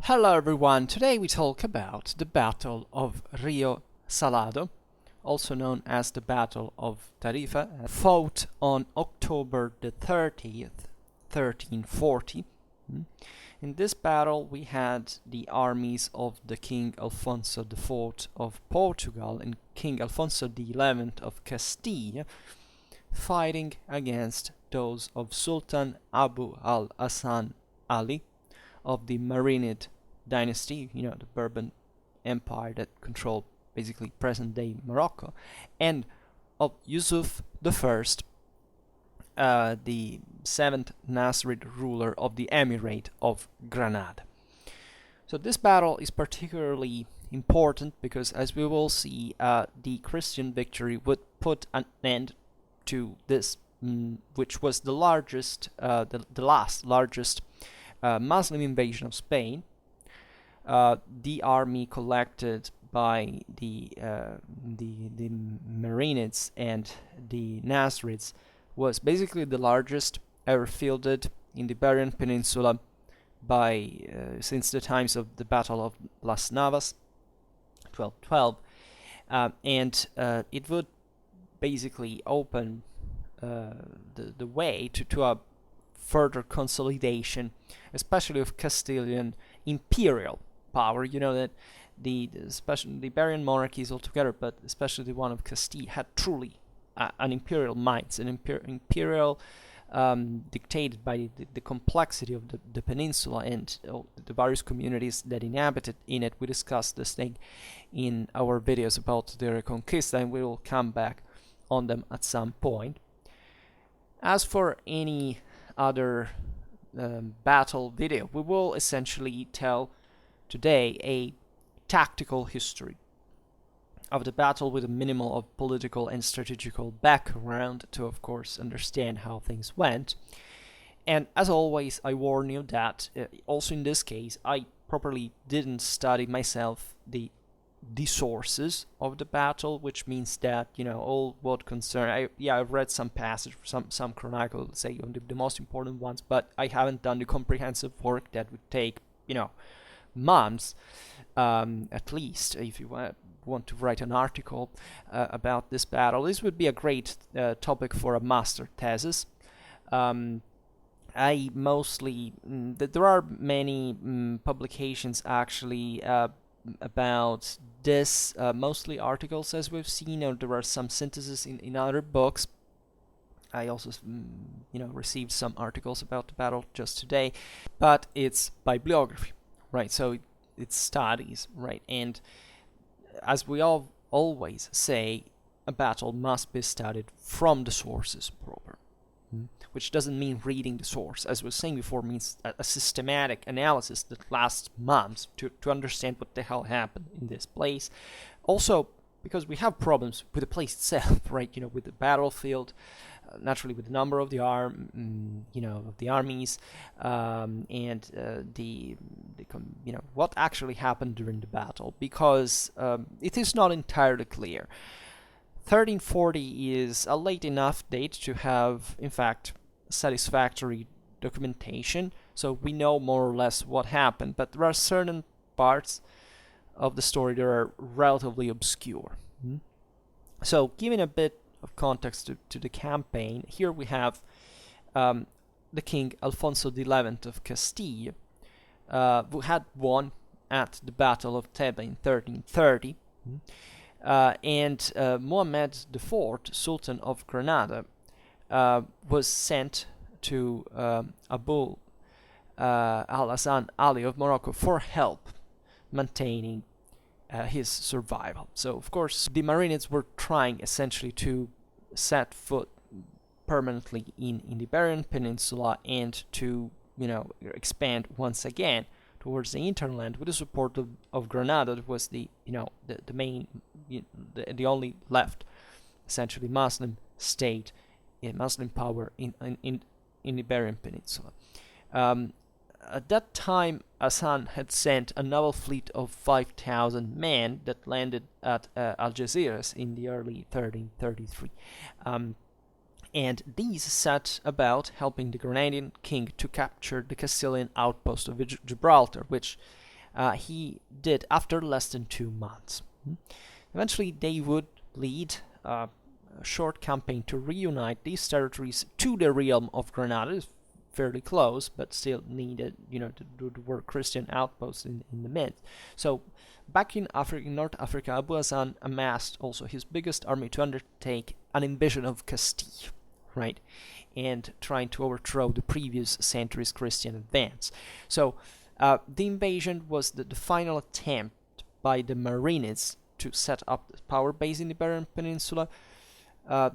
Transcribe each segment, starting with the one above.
Hello everyone, today we talk about the Battle of Río Salado, also known as the Battle of Tarifa, fought on October the 30th, 1340. In this battle we had the armies of the King Alfonso IV of Portugal and King Alfonso XI of Castile fighting against those of Sultan Abu al-Hasan Ali of the Marinid dynasty, the Bourbon Empire that controlled basically present-day Morocco, and of Yusuf I, the seventh Nasrid ruler of the Emirate of Granada. So this battle is particularly important because, as we will see, the Christian victory would put an end to this, which was the largest, the last largest Muslim invasion of Spain. The army collected by the Marinids and the Nasrids was basically the largest ever fielded in the Iberian Peninsula by since the times of the Battle of Las Navas, 1212, and it would basically open the way to a further consolidation, especially of Castilian imperial power. You know that especially the Iberian monarchies altogether, but especially the one of Castile, had truly an imperial might, an imperial dictated by the complexity of the peninsula and the various communities that inhabited in it. We discussed this thing in our videos about the Reconquista, and we will come back on them at some point. As for any other battle video, we will essentially tell today a tactical history of the battle with a minimal of political and strategical background to, of course, understand how things went. And as always, I warn you that also in this case, I properly didn't study myself the sources of the battle, which means that all what concern I've read some passage, some chronicle, let's say, on the most important ones, but I haven't done the comprehensive work that would take months at least. If you want to write an article about this battle, this would be a great topic for a master thesis. I mostly there are many publications actually about this, mostly articles, as we've seen, or there are some syntheses in other books. I also received some articles about the battle just today, but it's bibliography, right? So it's studies, right? And as we all always say, a battle must be studied from the sources proper, which doesn't mean reading the source. As we were saying before, means a systematic analysis that lasts months to understand what the hell happened in this place. Also, because we have problems with the place itself, right? With the battlefield, naturally with the number of the of the armies, and what actually happened during the battle, because it is not entirely clear. 1340 is a late enough date to have, in fact, satisfactory documentation, so we know more or less what happened, but there are certain parts of the story that are relatively obscure. So, giving a bit of context to the campaign, here we have the King Alfonso XI of Castile, who had won at the Battle of Teba in 1330, and Muhammad IV, Sultan of Granada, was sent to Abu al-Hasan Ali of Morocco for help maintaining his survival. So, of course, the Marinids were trying essentially to set foot permanently in the Iberian Peninsula and to, expand once again towards the hinterland with the support of Granada. That was the main, the only left, essentially, Muslim state, Muslim power in the Iberian Peninsula. At that time, Hassan had sent a naval fleet of 5,000 men that landed at Algeciras in the early 1333. And these set about helping the Granadian king to capture the Castilian outpost of Gibraltar, which he did after less than 2 months. Eventually, they would lead a short campaign to reunite these territories to the realm of Granada. It's fairly close, but still needed, there were Christian outposts in the midst. So, back in North Africa, Abu Hasan amassed also his biggest army to undertake an invasion of Castile, right? And trying to overthrow the previous century's Christian advance. So, the invasion was the final attempt by the Marinids to set up the power base in the Iberian Peninsula.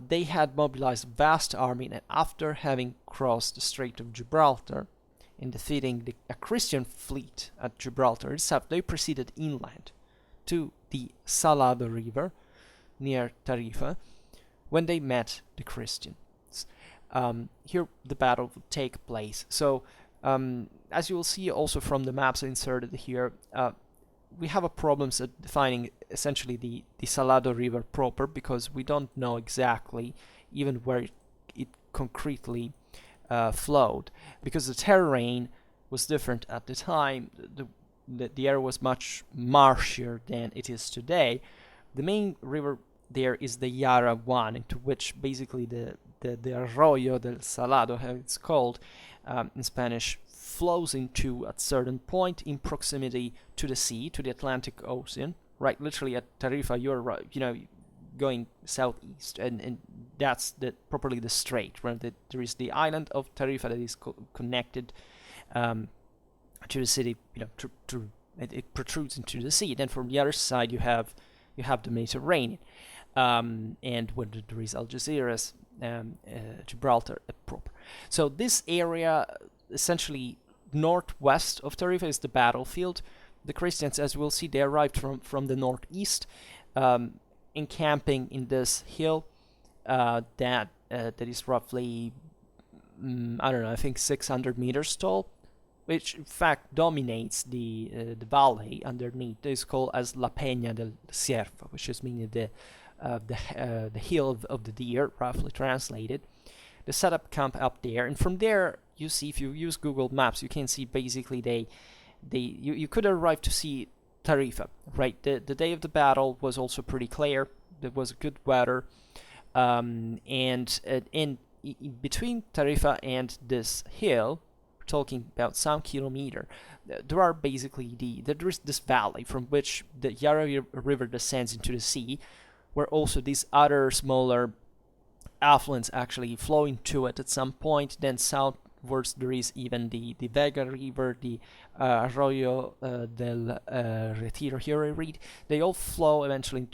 They had mobilized a vast army, and after having crossed the Strait of Gibraltar and defeating a Christian fleet at Gibraltar itself, they proceeded inland to the Salado River near Tarifa, when they met the Christians. Here the battle would take place. So, as you will see also from the maps inserted here, we have a problem at defining essentially the Salado River proper, because we don't know exactly even where it concretely flowed, because the terrain was different at the time. The area was much marshier than it is today. The main river there is the Yara one, into which basically the Arroyo del Salado, how it's called in Spanish, flows into at certain point in proximity to the sea, to the Atlantic Ocean, right? Literally at Tarifa, you're going southeast, and that's properly the strait, where there is the island of Tarifa that is connected to the city. It protrudes into the sea. Then from the other side, you have the Mediterranean, and where there is Algeciras, Gibraltar proper. So this area, essentially northwest of Tarifa, is the battlefield. The Christians, as we'll see, they arrived from the northeast, encamping in this hill that is roughly, I think 600 meters tall, which in fact dominates the valley underneath. It is called as La Peña del Ciervo, which is meaning the hill of the deer, roughly translated. They set up camp up there, and from there, you see, if you use Google Maps, you can see basically you could arrive to see Tarifa, right? The day of the battle was also pretty clear. There was good weather, and in between Tarifa and this hill, we're talking about some kilometer, there are basically there is this valley from which the Yara River descends into the sea, where also these other smaller affluents actually flow into it at some point. Then southwards there is even the Vega River, the Arroyo del Retiro. Here I read they all flow eventually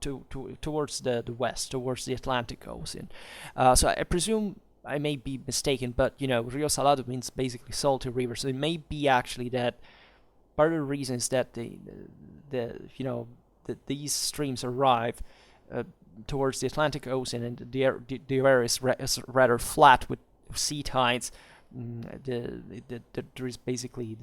towards the west, towards the Atlantic Ocean. So I presume I may be mistaken, but Rio Salado means basically salty river. So it may be actually that part of the reason is that these streams arrive towards the Atlantic Ocean, and the area is rather flat with sea tides. There is basically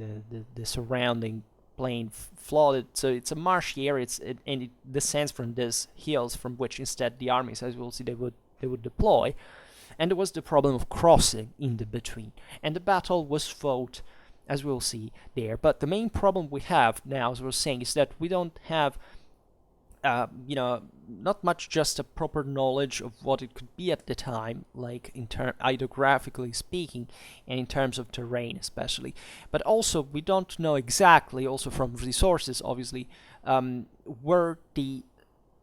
the surrounding plain flooded, so it's a marshy area. And it descends from these hills, from which instead the armies, as we'll see, they would deploy. And there was the problem of crossing in the between, and the battle was fought, as we'll see there. But the main problem we have now, as we're saying, is that we don't have not much just a proper knowledge of what it could be at the time, like hydrographically speaking, and in terms of terrain especially. But also we don't know exactly, also from resources obviously, where the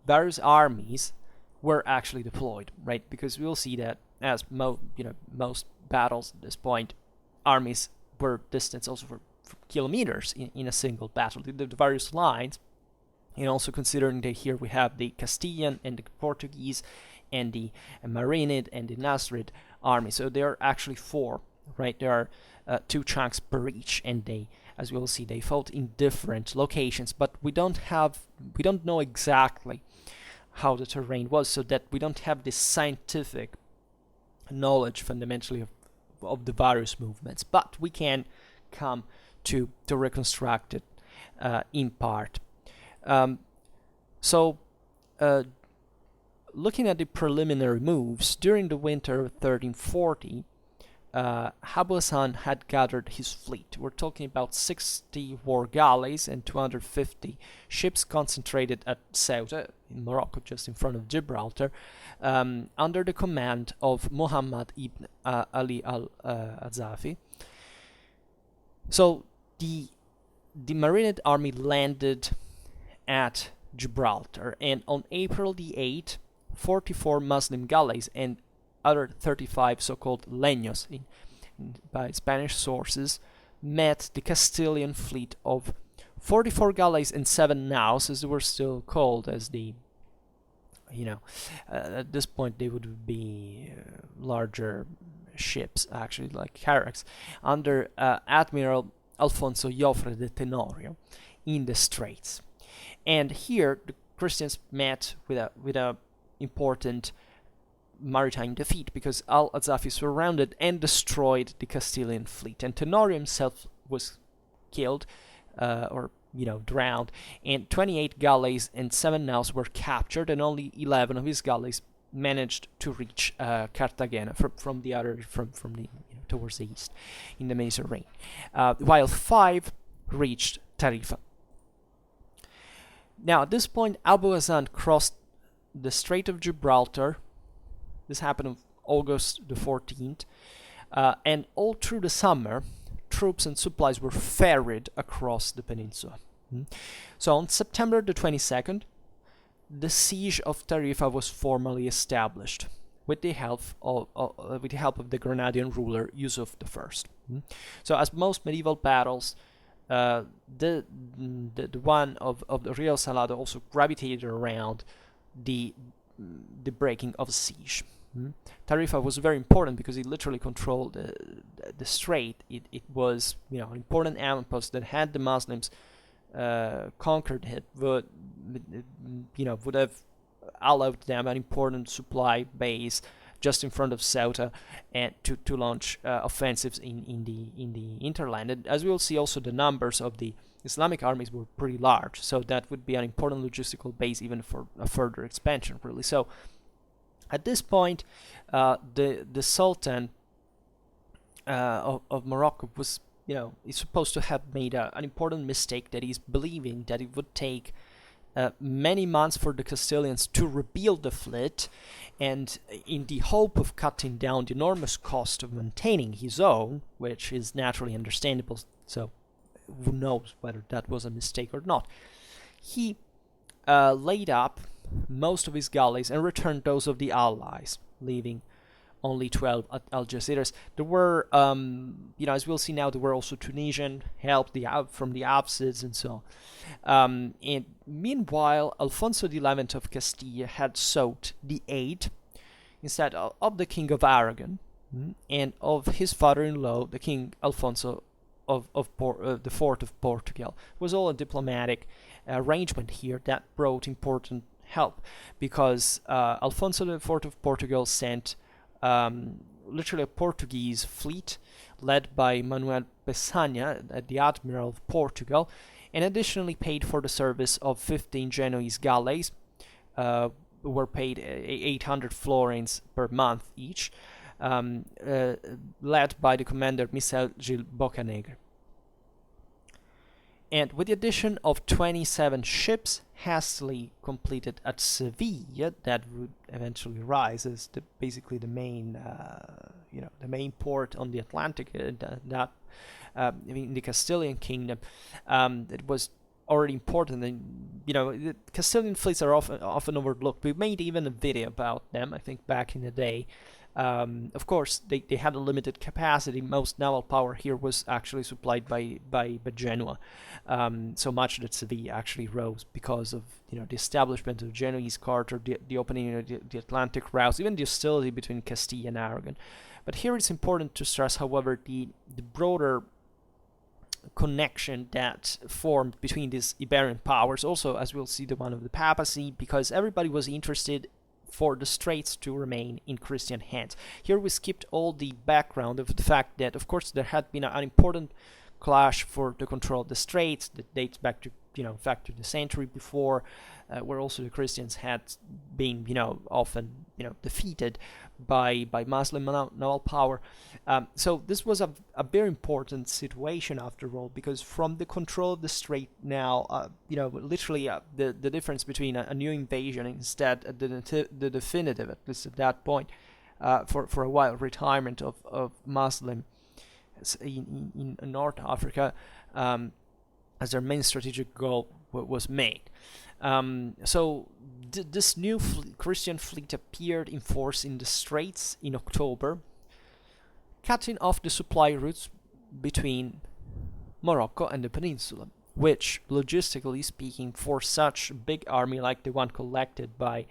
various armies were actually deployed, right? Because we'll see that as most battles at this point, armies were distanced also for kilometers in a single battle. The various lines. And also considering that here we have the Castilian and the Portuguese and the Marinid and the Nasrid army. So there are actually four, right? There are 2 chunks per each, and they, as we will see, they fought in different locations. But we don't know exactly how the terrain was, so that we don't have this scientific knowledge fundamentally of the various movements. But we can come to reconstruct it in part. Looking at the preliminary moves, during the winter of 1340, Abu Hasan had gathered his fleet. We're talking about 60 war galleys and 250 ships concentrated at Ceuta in Morocco, just in front of Gibraltar, under the command of Muhammad ibn Ali al-Azafi. So the Marinid army landed at Gibraltar, and on April the 8th, 44 Muslim galleys and other 35 so-called leños by Spanish sources met the Castilian fleet of 44 galleys and 7 naus, as they were still called, as the at this point they would be larger ships, actually, like carracks, under Admiral Alfonso Jofre de Tenorio in the Straits. And here the Christians met with a important maritime defeat, because al-Azafi surrounded and destroyed the Castilian fleet, and Tenorio himself was killed or drowned, and 28 galleys and 7 naus were captured, and only 11 of his galleys managed to reach Cartagena from the towards the east in the Mediterranean, while 5 reached Tarifa. Now at this point, Abu Hasan crossed the Strait of Gibraltar. This happened on August the 14th, and all through the summer, troops and supplies were ferried across the peninsula. So on September the 22nd, the siege of Tarifa was formally established with the help of the Granadian ruler Yusuf I. So as most medieval battles, the one of the Río Salado also gravitated around the breaking of a siege. Tarifa was very important because it literally controlled the strait. It was an important outpost that, had the Muslims conquered it, would have allowed them an important supply base just in front of Ceuta, and to launch offensives in the interland. And as we will see, also the numbers of the Islamic armies were pretty large, so that would be an important logistical base even for a further expansion, really. So at this point, the Sultan of Morocco was, is supposed to have made an important mistake, that is believing that it would take many months for the Castilians to rebuild the fleet, and in the hope of cutting down the enormous cost of maintaining his own, which is naturally understandable, so who knows whether that was a mistake or not, he laid up most of his galleys and returned those of the allies, leaving only 12 at Algeciras. There were, as we'll see now, there were also Tunisian help from the Absids and so on. And meanwhile, Alfonso XI of Castile had sought the aid, instead of the King of Aragon and of his father-in-law, the King Alfonso of the Fourth of Portugal. It was all a diplomatic arrangement here that brought important help, because Alfonso IV of Portugal sent literally a Portuguese fleet led by Manuel Peçanha, the Admiral of Portugal, and additionally paid for the service of 15 Genoese galleys, who were paid 800 florins per month each, led by the commander Michel Gilles Bocanegra. And with the addition of 27 ships hastily completed at Seville, that would eventually rise as basically the main, the main port on the Atlantic, in the Castilian kingdom, it was already important. And the Castilian fleets are often overlooked. We made even a video about them, I think, back in the day. Of course, they had a limited capacity. Most naval power here was actually supplied by Genoa, so much that Seville actually rose because of the establishment of Genoese charter, the opening of the Atlantic routes, even the hostility between Castile and Aragon. But here it's important to stress, however, the broader connection that formed between these Iberian powers, also, as we'll see, the one of the papacy, because everybody was interested for the straits to remain in Christian hands. Here we skipped all the background of the fact that, of course, there had been an important clash for the control of the straits that dates back to the century before, where also the Christians had been often defeated by Muslim naval power. So this was a very important situation after all, because from the control of the strait now, literally the difference between a new invasion instead the definitive, at least at that point, for a while, retirement of Muslim in North Africa as their main strategic goal was made. So this new Christian fleet appeared in force in the Straits in October, cutting off the supply routes between Morocco and the peninsula, which, logistically speaking, for such a big army like the one collected by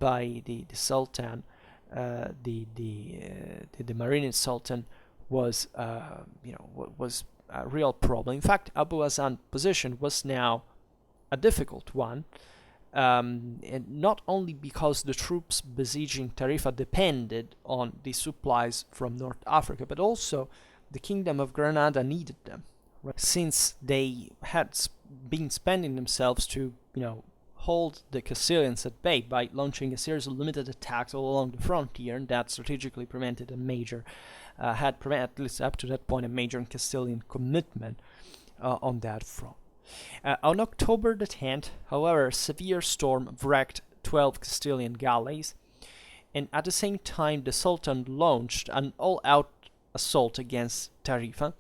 the Sultan, the Marinid Sultan, was was a real problem. In fact, Abu Hasan's position was now a difficult one, and not only because the troops besieging Tarifa depended on the supplies from North Africa, but also the Kingdom of Granada needed them, right? Since they had been spending themselves to hold the Castilians at bay by launching a series of limited attacks all along the frontier, and that strategically prevented a major had prevented, at least up to that point, a major Castilian commitment on that front. On October the 10th, however, a severe storm wrecked 12 Castilian galleys, and at the same time the Sultan launched an all-out assault against Tarifa,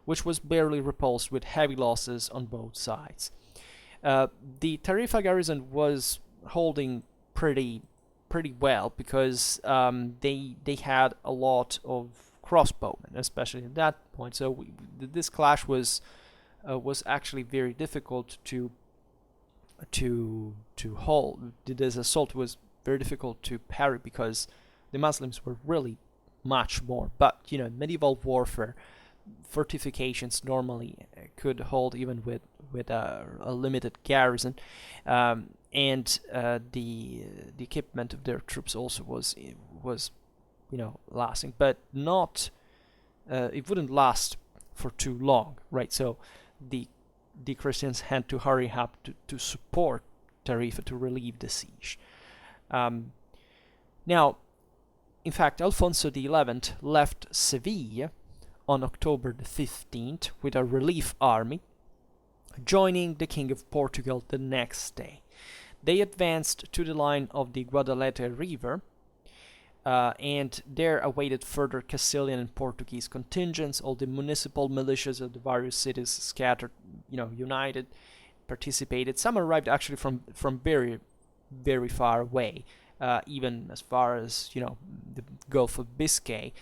which was barely repulsed with heavy losses on both sides. The Tarifa garrison was holding pretty well, because they had a lot of crossbowmen, especially at that point. So this clash was actually very difficult to hold. This assault was very difficult to parry because the Muslims were really much more. But medieval warfare, fortifications normally could hold even with a limited garrison, and the equipment of their troops also was lasting, but not it wouldn't last for too long, right? So the Christians had to hurry up to support Tarifa to relieve the siege. Now, in fact, Alfonso XI left Seville on October the 15th with a relief army, joining the King of Portugal the next day. They advanced to the line of the Guadalete River, and there awaited further Castilian and Portuguese contingents. All the municipal militias of the various cities scattered, united, participated. Some arrived actually from very, very far away, even as far as the Gulf of Biscay.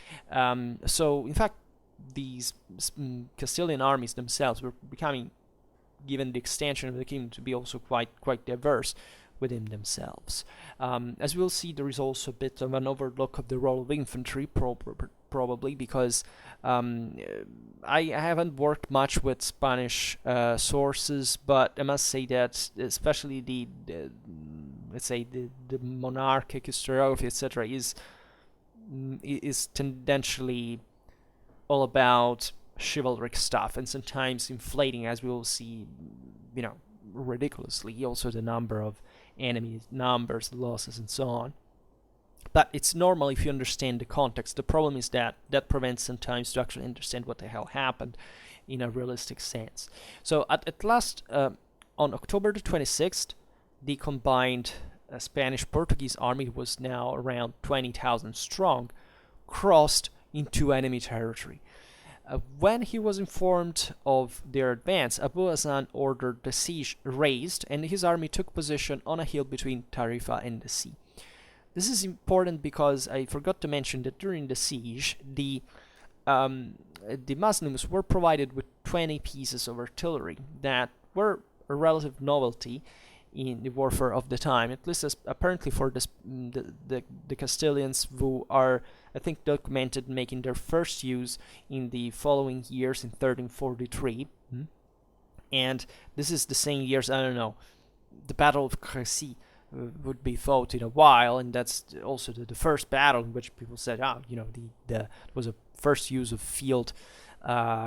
So in fact, these Castilian armies themselves were becoming, given the extension of the kingdom, to be also quite diverse within themselves. As we'll see, there is also a bit of an overlook of the role of infantry, probably because I haven't worked much with Spanish sources, but I must say that especially the monarchic historiography, etc., is tendentially all about chivalric stuff, and sometimes inflating, as we will see, ridiculously, also the number of enemy numbers, losses, and so on. But it's normal if you understand the context. The problem is that prevents sometimes to actually understand what the hell happened in a realistic sense. So at last, on October the 26th, the combined Spanish-Portuguese army was now around 20,000 strong, crossed into enemy territory. When he was informed of their advance, Abu Hasan ordered the siege raised, and his army took position on a hill between Tarifa and the sea. This is important because I forgot to mention that during the siege, the Muslims were provided with 20 pieces of artillery that were a relative novelty in the warfare of the time, at least apparently for the Castilians, who are, I think, documented making their first use in the following years in 1343. And this is the same years, the Battle of Crécy would be fought in a while, and that's also the first battle in which people said, there was a first use of field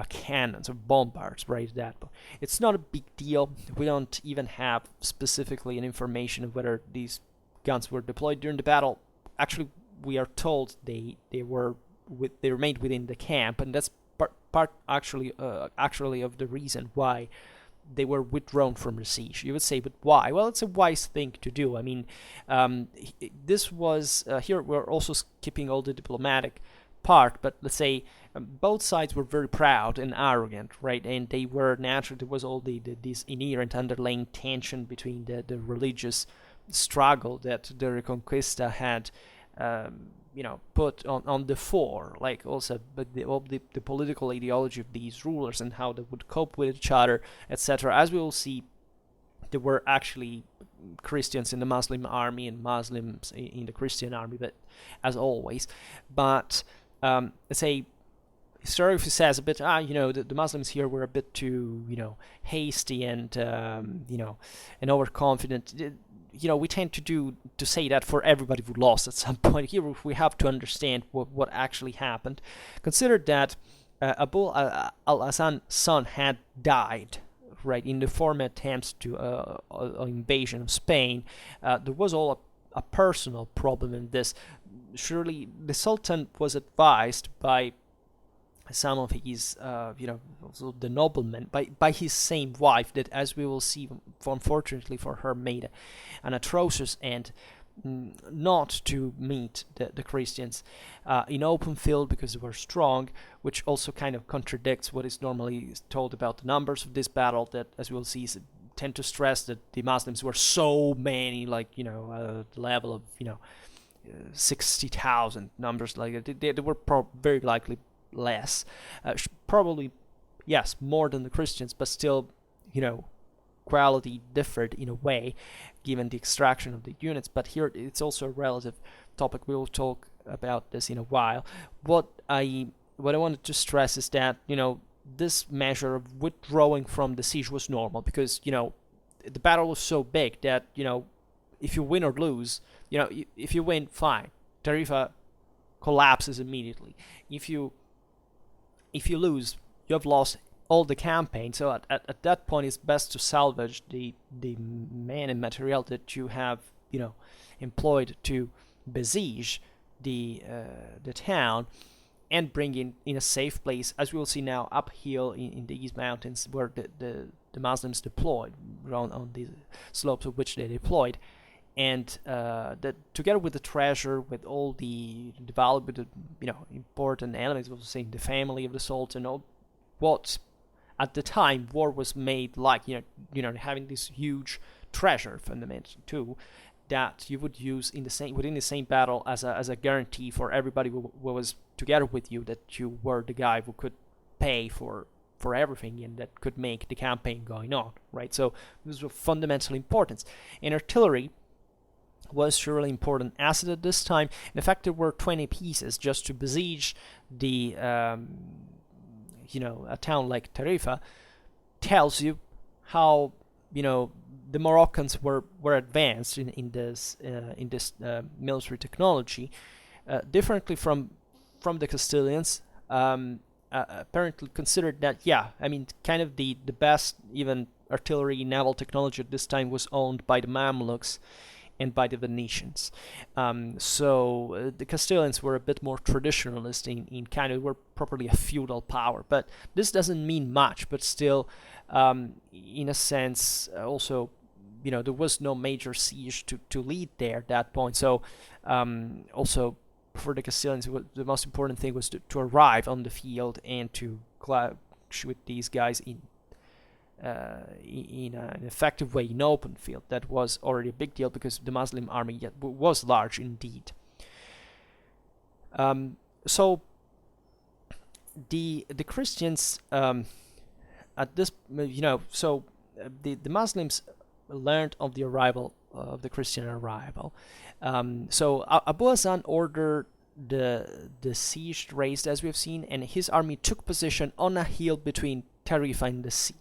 cannons or bombards, right? It's not a big deal. We don't even have specifically an information of whether these guns were deployed during the battle. actually we are told they remained within the camp, and that's part actually of the reason why they were withdrawn from the siege. You would say, but why? Well, it's a wise thing to do. I mean, this was here we're also skipping all the diplomatic part, but let's say both sides were very proud and arrogant, right? And they were naturally, there was all this inherent underlying tension between the religious struggle that the Reconquista had put on the fore, like also, but the political ideology of these rulers and how they would cope with each other, etc. As we will see, there were actually Christians in the Muslim army and Muslims in the Christian army, but as always. But let's say, historiography says a bit, the Muslims here were a bit too, hasty and, and overconfident. We tend to say that for everybody who lost at some point. Here we have to understand what actually happened. Consider that Abu al-Hasan's son had died, right, in the former attempts to invasion of Spain. There was all a personal problem in this. Surely the Sultan was advised by some of his, also the noblemen, by his same wife, that, as we will see, unfortunately for her, made an atrocious end, not to meet the Christians in open field because they were strong, which also kind of contradicts what is normally told about the numbers of this battle, that, as we will see, tend to stress that the Muslims were so many, like, the level of, 60,000 numbers, like they were very likely less, probably, yes, more than the Christians, but still, quality differed in a way given the extraction of the units. But here it's also a relative topic. We will talk about this in a while. What I wanted to stress is that this measure of withdrawing from the siege was normal, because the battle was so big that if you win or lose, if you win, fine, Tarifa collapses immediately. If you lose, you have lost all the campaign. So at that point, it's best to salvage the men and material that you have employed to besiege the town, and bring in a safe place, as we will see now, uphill in these mountains where the Muslims deployed, on the slopes of which they deployed. And that, together with the treasure, with all the development, important elements, we'll say, the family of the Sultan, all what at the time war was made like, having this huge treasure fundament too, that you would use within the same battle as a guarantee for everybody who was together with you, that you were the guy who could pay for everything and that could make the campaign going on, right? So this was of fundamental importance. And artillery was surely important asset at this time. In fact, there were 20 pieces just to besiege the a town like Tarifa. Tells you how the Moroccans were advanced in this military technology, differently from the Castilians. Apparently considered that, kind of the best even artillery naval technology at this time was owned by the Mamluks and by the Venetians. So the Castilians were a bit more traditionalist in kind of, were properly a feudal power. But this doesn't mean much, but still, in a sense, also, there was no major siege to lead there at that point. So also, for the Castilians, the most important thing was to arrive on the field and to clash with these guys in an effective way in open field. That was already a big deal, because the Muslim army was large indeed. So the Christians at this, so the Muslims learned of the arrival of the Christian arrival. So Abu Hasan ordered the siege raised, as we have seen, and his army took position on a hill between Tarifa and the sea.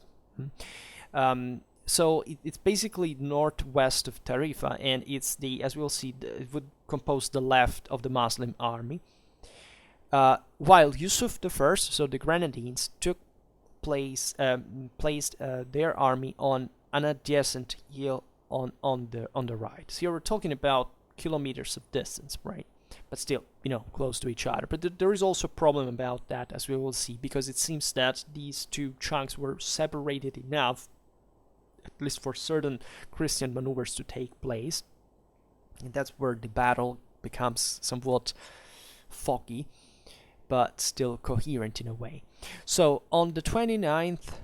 So it's basically northwest of Tarifa, and it's as we'll see, it would compose the left of the Muslim army. While Yusuf I, so the Grenadines, placed their army on an adjacent hill on the right. So here we're talking about kilometers of distance, right? But still, close to each other. But there is also a problem about that, as we will see, because it seems that these two chunks were separated enough, at least for certain Christian maneuvers to take place. And that's where the battle becomes somewhat foggy, but still coherent in a way. So on the 29th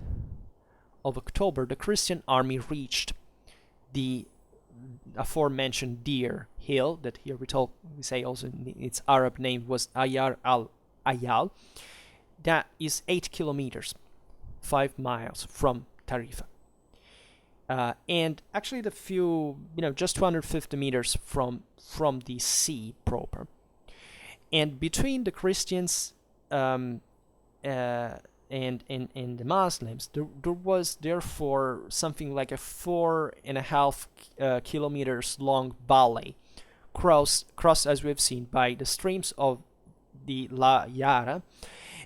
of October, the Christian army reached the aforementioned Deer Hill, that here we say also its Arab name was Ayar al-Ayal. That is 8 kilometers, 5 miles from Tarifa. And actually the few, just 250 meters from the sea proper. And between the Christians and the Muslims, there was therefore something like a 4.5 kilometers long valley, crossed, as we've seen, by the streams of the La Yara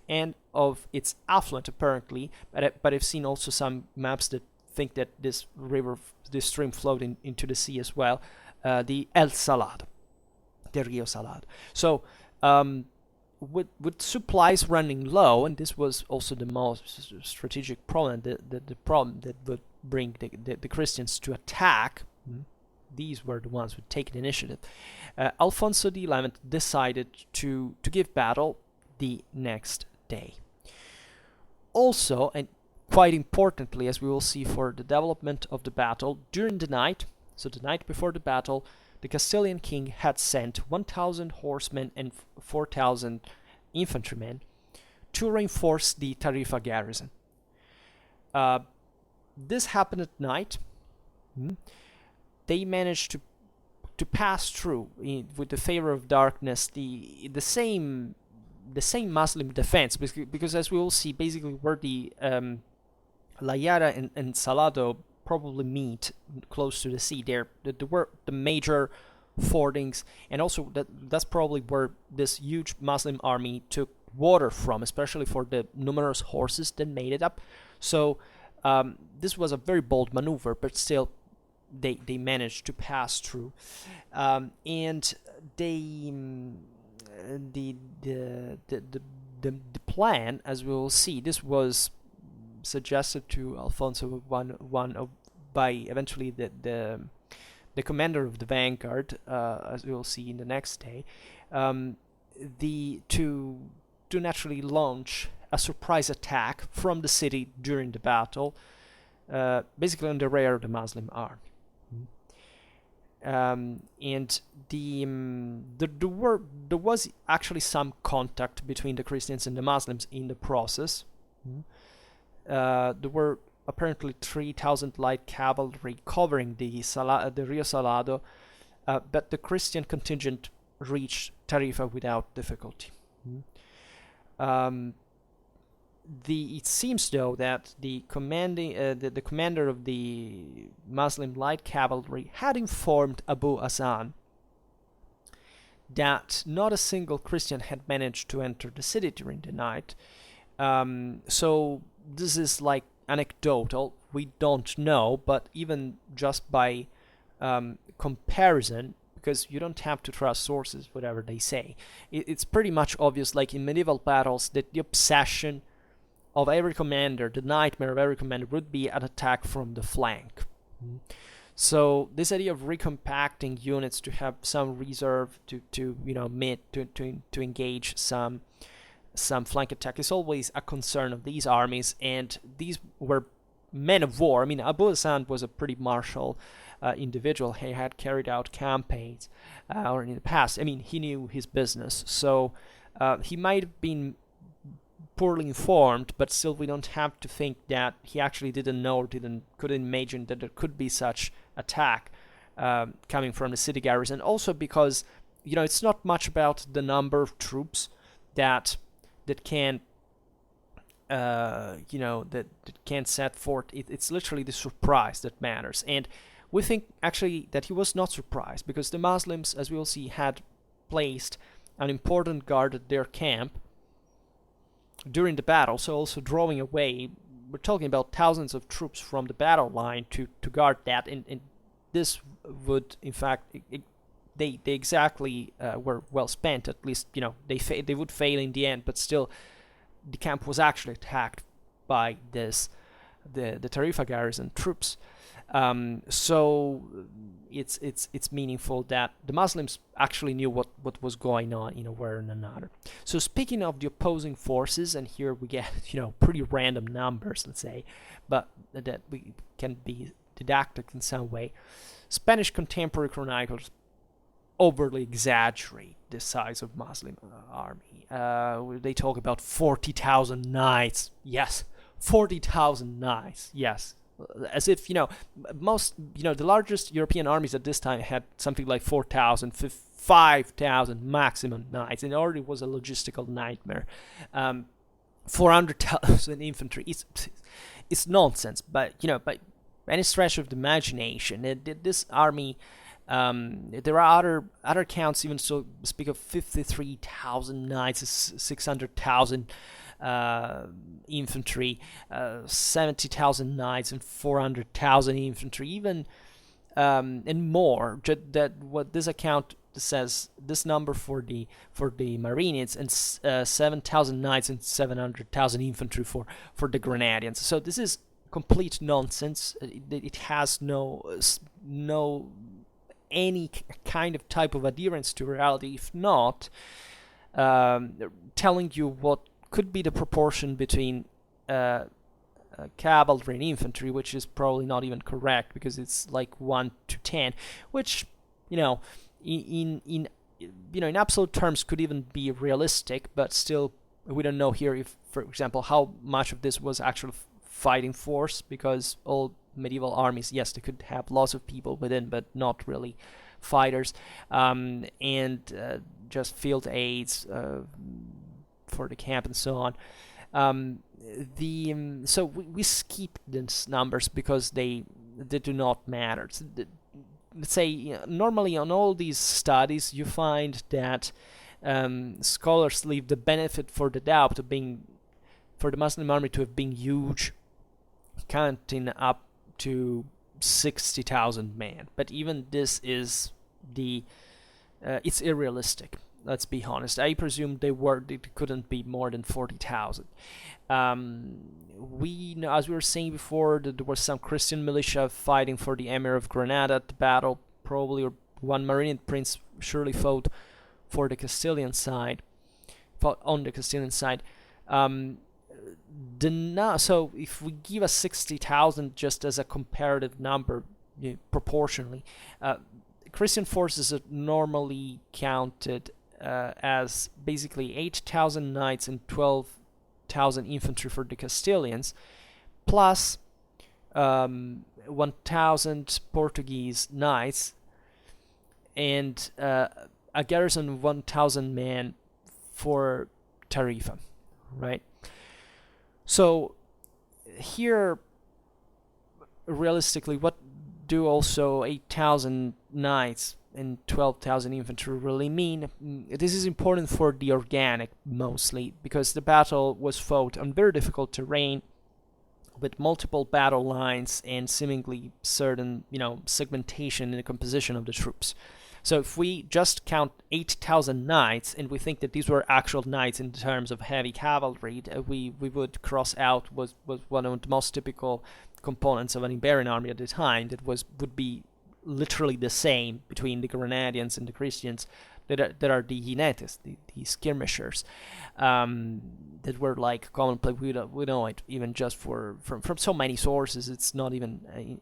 and of its affluent, apparently. But I've seen also some maps that think that this stream flowed into the sea as well, the al-Salado, the Río Salado. So with supplies running low, and this was also the most strategic problem, the problem that would bring the Christians to attack. These were the ones who would take the initiative. Alfonso XI decided to give battle the next day. Also, and quite importantly, as we will see for the development of the battle, during the night, so the night before the battle, the Castilian king had sent 1,000 horsemen and 4,000 infantrymen to reinforce the Tarifa garrison. This happened at night. They managed to pass through with the favor of darkness the same Muslim defense, because as we will see, basically where the La Yara and Salado probably meet close to the sea, there were the major fordings, and also that's probably where this huge Muslim army took water from, especially for the numerous horses that made it up. So this was a very bold maneuver, but still they managed to pass through, and the plan, as we will see, this was suggested to Alfonso by eventually the commander of the vanguard, as we will see in the next day, to naturally launch a surprise attack from the city during the battle, basically on the rear of the Muslim army. And there was actually some contact between the Christians and the Muslims in the process. There were apparently 3,000 light cavalry covering the Río Salado, but the Christian contingent reached Tarifa without difficulty. It seems, though, that the commander of the Muslim light cavalry had informed al-Hasan that not a single Christian had managed to enter the city during the night. So this is like anecdotal, we don't know, but even just by comparison, because you don't have to trust sources, whatever they say, it's pretty much obvious, like in medieval battles, that the obsession of every commander, the nightmare of every commander, would be an attack from the flank. So this idea of recompacting units to have some reserve to engage some flank attack is always a concern of these armies, and these were men of war. I mean, al-Hasan was a pretty martial individual. He had carried out campaigns or in the past. I mean, he knew his business, so he might have been poorly informed, but still we don't have to think that he actually didn't know or couldn't imagine that there could be such attack coming from the city garrison. Also because it's not much about the number of troops that can that can set forth. It's literally the surprise that matters, and we think actually that he was not surprised, because the Muslims, as we will see, had placed an important guard at their camp during the battle, so also drawing away, we're talking about thousands of troops from the battle line to guard that, and this would in fact they exactly were well spent. At least, they would fail in the end, but still, the camp was actually attacked by the Tarifa garrison troops. So it's meaningful that the Muslims actually knew what was going on in a way or another. So speaking of the opposing forces, and here we get pretty random numbers, let's say, but that we can be didactic in some way. Spanish contemporary chroniclers overly exaggerate the size of Muslim army. They talk about 40,000 knights. Yes, 40,000 knights. Yes, as if most the largest European armies at this time had something like 4,000, 5,000 maximum knights, and it already was a logistical nightmare. 400,000 infantry. It's nonsense, but by any stretch of the imagination, this army. There are other accounts even so speak of 53,000 knights, 600,000 infantry, 70,000 knights, and 400,000 infantry, even and more. That what this account says, this number for the Marinids, and 7,000 knights and 700,000 infantry for the Grenadians. So this is complete nonsense. It has no any kind of type of adherence to reality, if not telling you what could be the proportion between cavalry and infantry, which is probably not even correct, because it's like 1 to 10, which in absolute terms could even be realistic, but still we don't know here if, for example, how much of this was actual fighting force, because all medieval armies, yes, they could have lots of people within, but not really fighters, and just field aides for the camp and so on. So we skip these numbers because they do not matter. So let's say normally on all these studies you find that scholars leave the benefit for the doubt of being, for the Muslim army to have been huge, counting up to 60,000 men, but even this is it's unrealistic. Let's be honest. I presume they couldn't be more than 40,000. We know, as we were saying before, that there was some Christian militia fighting for the Emir of Granada at the battle, probably, or one Marinid prince surely fought for the Castilian side, on the Castilian side. So if we give us 60,000 just as a comparative number, proportionally, Christian forces are normally counted as basically 8,000 knights and 12,000 infantry for the Castilians, plus 1,000 Portuguese knights, and a garrison of 1,000 men for Tarifa, right? So here, realistically, what do also 8,000 knights and 12,000 infantry really mean? This is important for the organic, mostly, because the battle was fought on very difficult terrain with multiple battle lines and seemingly certain, segmentation in the composition of the troops. So if we just count 8,000 knights, and we think that these were actual knights in terms of heavy cavalry, we would cross out was one of the most typical components of an Iberian army at the time, that would be literally the same between the Grenadians and the Christians, that are the jinetes, the skirmishers, that were like commonplace. We know it even just from so many sources. It's not even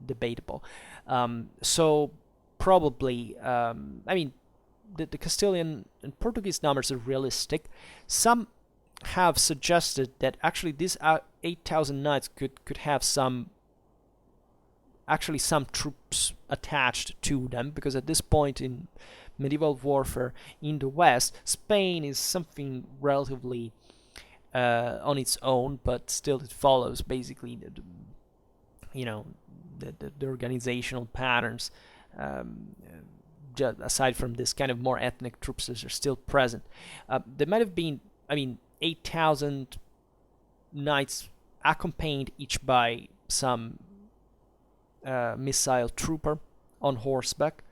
debatable. So probably, the Castilian and Portuguese numbers are realistic. Some have suggested that actually these 8,000 knights could have some troops attached to them, because at this point in medieval warfare in the West, Spain is something relatively on its own, but still it follows basically the organizational patterns. Just aside from this kind of more ethnic troops that are still present, there might have been, 8,000 knights accompanied each by some missile trooper on horseback,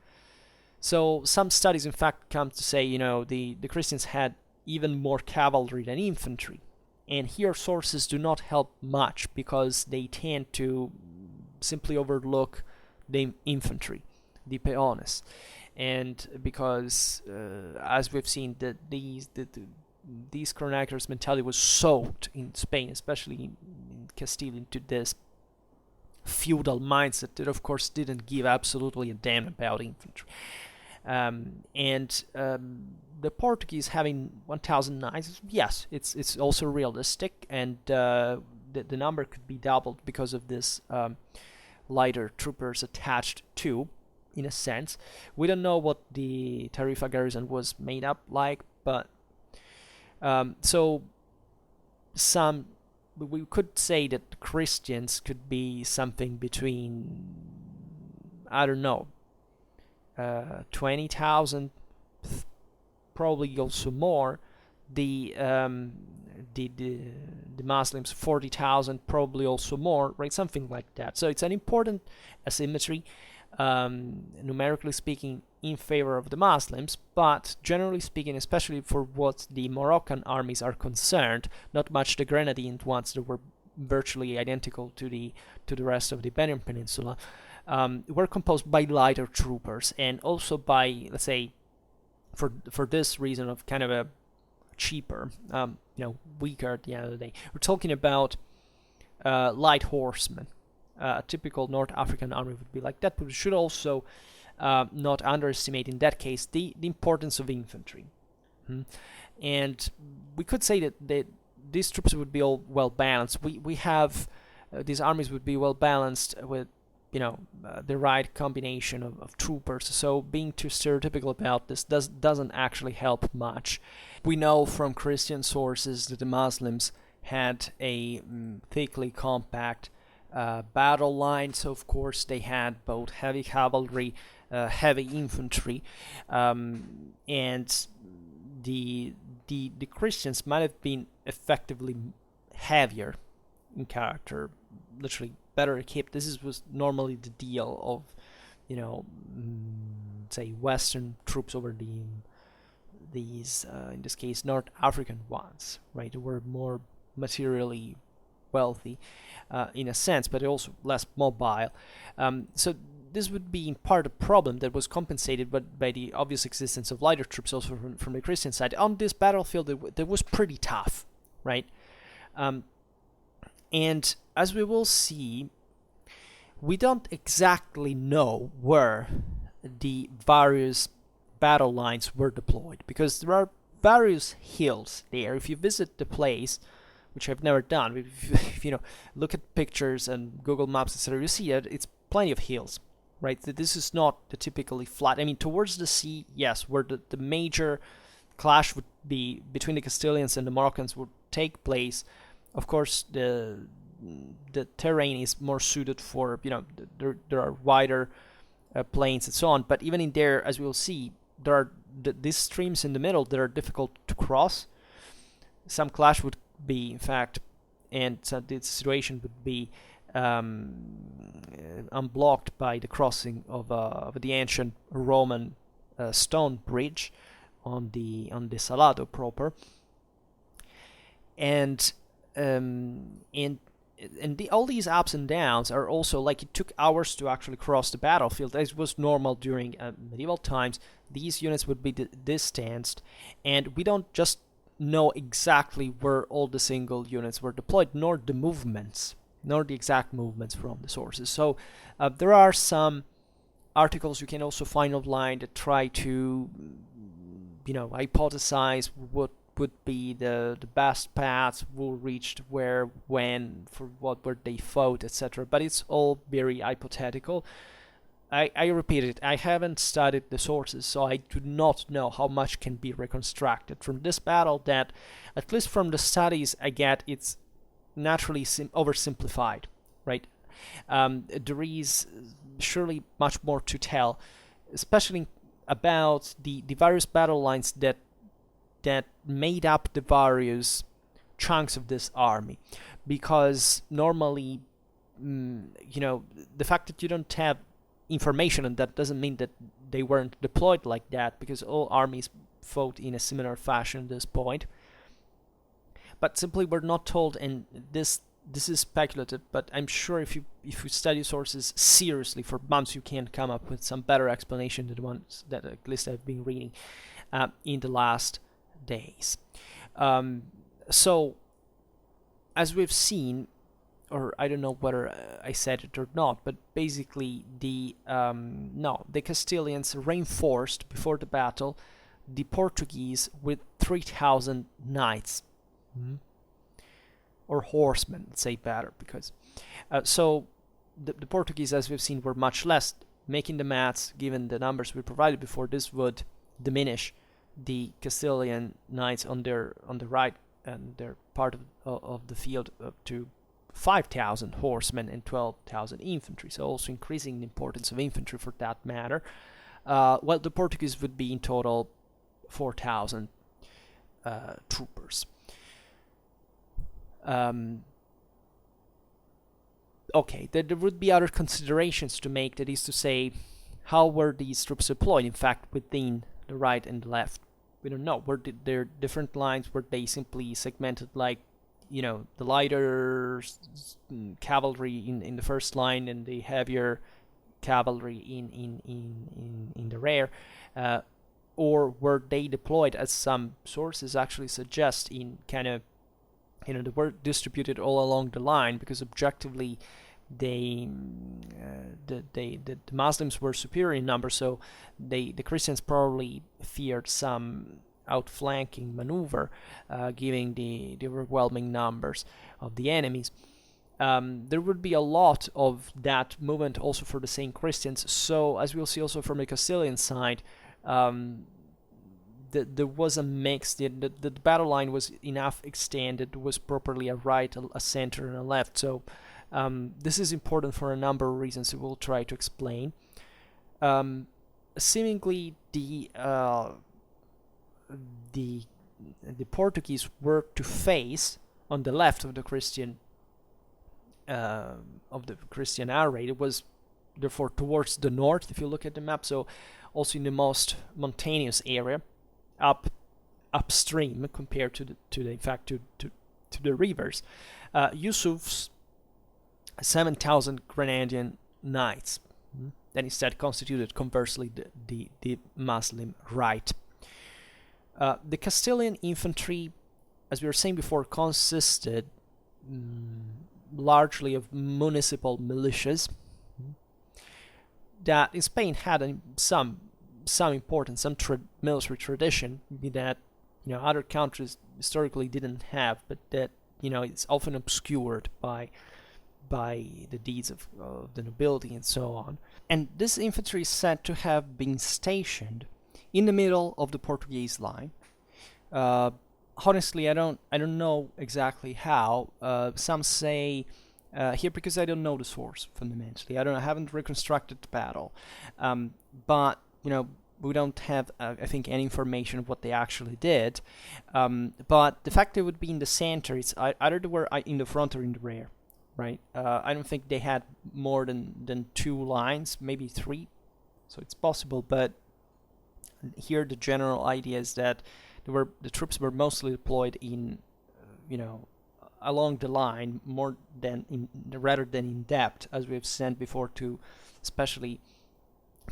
So some studies, in fact, come to say, the Christians had even more cavalry than infantry. And here sources do not help much because they tend to simply overlook the infantry, the peones. And because, as we've seen, that these chroniclers' mentality was soaked in Spain, especially in Castile, into this feudal mindset that, of course, didn't give absolutely a damn about infantry. The Portuguese having 1,000 knights, yes, it's also realistic, and the number could be doubled because of this lighter troopers attached to, in a sense. We don't know what the Tarifa garrison was made up like, but so we could say that Christians could be something between, I don't know, 20,000, probably also more. The Muslims 40,000, probably also more, right? Something like that. So it's an important asymmetry, numerically speaking, in favor of the Muslims, but generally speaking, especially for what the Moroccan armies are concerned, not much the Grenadine ones that were virtually identical to the rest of the Iberian Peninsula, were composed by lighter troopers, and also by, let's say, for this reason of kind of a cheaper, weaker at the end of the day. We're talking about light horsemen. A typical North African army would be like that, but we should also not underestimate, in that case, the importance of infantry. And we could say that these troops would be all well balanced. We have these armies would be well balanced with the right combination of troopers. So being too stereotypical about this doesn't actually help much. We know from Christian sources that the Muslims had a thickly compact battle line, so of course they had both heavy cavalry, heavy infantry, and the Christians might have been effectively heavier in character, literally better equipped. This was normally the deal of, say, Western troops over these, in this case, North African ones, right? They were more materially wealthy, in a sense, but also less mobile. So this would be in part a problem that was compensated by the obvious existence of lighter troops also from the Christian side. On this battlefield, that was pretty tough, right? And as we will see, we don't exactly know where the various battle lines were deployed, because there are various hills there. If you visit the place, which I've never done, if you look at pictures and Google Maps, etc., you see that it's plenty of hills, right? This is not the typically flat. I mean, towards the sea, yes, where the major clash would be between the Castilians and the Moroccans would take place. Of course, the terrain is more suited for, there are wider plains and so on. But even in there, as we will see, there are these streams in the middle that are difficult to cross. Some clash would be, in fact, and so the situation would be unblocked by the crossing of the ancient Roman stone bridge on the Salado proper, and all these ups and downs are also, like, it took hours to actually cross the battlefield, as was normal during medieval times. These units would be distanced, and we don't just know exactly where all the single units were deployed, nor the movements, nor the exact movements from the sources. So there are some articles you can also find online that try to, hypothesize what would be the best paths, who reached where, when, for what were they fought, etc. But it's all very hypothetical. I repeat it, I haven't studied the sources, so I do not know how much can be reconstructed from this battle that, at least from the studies I get, it's naturally oversimplified, right? There is surely much more to tell, especially about the various battle lines that made up the various chunks of this army, because normally, the fact that you don't have information, and that doesn't mean that they weren't deployed like that, because all armies fought in a similar fashion at this point. But simply we're not told, and this is speculative, but I'm sure if you study sources seriously for months, you can come up with some better explanation than the ones that at least I've been reading in the last days. So, as we've seen, or I don't know whether I said it or not, but basically the Castilians reinforced before the battle the Portuguese with 3,000 knights. Or horsemen, let's say better, because so the Portuguese, as we've seen, were much less. Making the maths, given the numbers we provided before, this would diminish the Castilian knights on the right and their part of the field up to 5,000 horsemen and 12,000 infantry, so also increasing the importance of infantry for that matter. Well, the Portuguese would be in total 4,000 troopers. Okay, there would be other considerations to make, that is to say, how were these troops deployed, in fact, within the right and the left? We don't know. Were there different lines? Were they simply segmented like, the lighter cavalry in the first line and the heavier cavalry in the rear? Or were they deployed, as some sources actually suggest, in kind of, they were distributed all along the line, because objectively the Muslims were superior in number, so the Christians probably feared some outflanking maneuver, given the overwhelming numbers of the enemies. There would be a lot of that movement also for the same Christians, so as we'll see also from the Castilian side, there was a mix. The battle line was enough extended, was properly a right, a center, and a left. So this is important for a number of reasons we'll try to explain. Seemingly, the Portuguese were to face on the left of the Christian array. It was therefore towards the north, if you look at the map. So also in the most mountainous area, upstream compared to the rivers. Yusuf's 7,000 Grenadian knights then instead constituted, conversely, the Muslim right. The Castilian infantry, as we were saying before, consisted largely of municipal militias that in Spain had some importance, some military tradition that other countries historically didn't have, but that it's often obscured by the deeds of the nobility and so on. And this infantry is said to have been stationed in the middle of the Portuguese line. Honestly, I don't know exactly how. Some say here, because I don't know the source fundamentally. I haven't reconstructed the battle, but we don't have, I think, any information of what they actually did. But the fact they would be in the center, it's either they were in the front or in the rear, right? I don't think they had more than 2 lines, maybe 3. So it's possible, but here the general idea is that the troops were mostly deployed in, along the line rather than in depth, as we've said before, to especially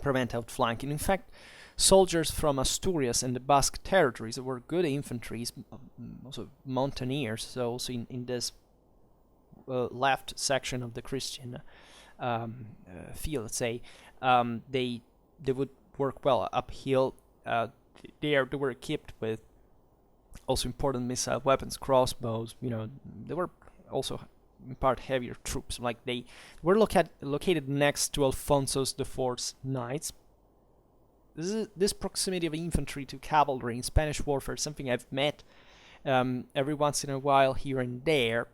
prevent outflanking. In fact, soldiers from Asturias and the Basque territories that were good infantry, also mountaineers, so also in this left section of the Christian field, let's say, they would work well uphill. They were equipped with also important missile weapons, crossbows. They were also in part heavier troops. Like they were located next to Alfonso IV's knights. This proximity of infantry to cavalry in Spanish warfare is something I've met every once in a while here and there,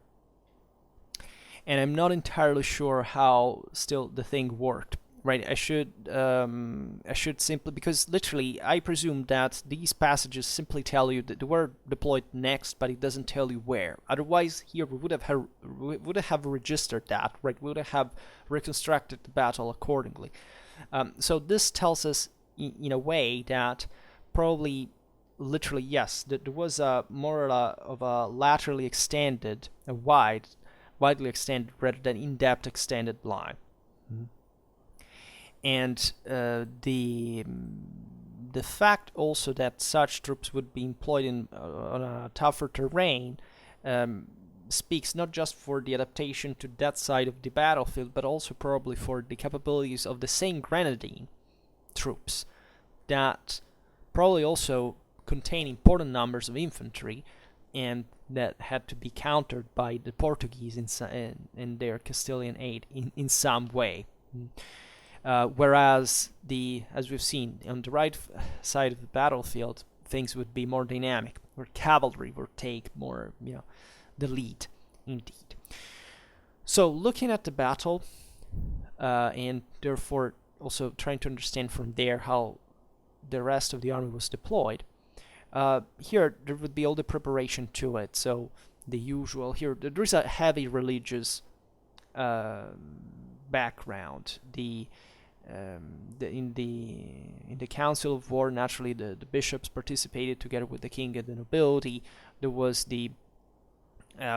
and I'm not entirely sure how still the thing worked. Right, I should simply, because literally I presume that these passages simply tell you that they were deployed next, but it doesn't tell you where. Otherwise, here we would have registered that, right? We would have reconstructed the battle accordingly. So this tells us, in a way, that probably, literally, yes, there was a more of a laterally extended, a widely extended rather than in-depth extended line. Mm-hmm. And the fact also that such troops would be employed on a tougher terrain speaks not just for the adaptation to that side of the battlefield, but also probably for the capabilities of the same grenadine troops that probably also contain important numbers of infantry, and that had to be countered by the Portuguese in their Castilian aid in some way. Whereas as we've seen, on the right side of the battlefield, things would be more dynamic, where cavalry would take more, the lead, indeed. So looking at the battle, and therefore also trying to understand from there how the rest of the army was deployed, here there would be all the preparation to it. So the usual, here there is a heavy religious background. In the Council of War, naturally the bishops participated together with the king and the nobility. There was the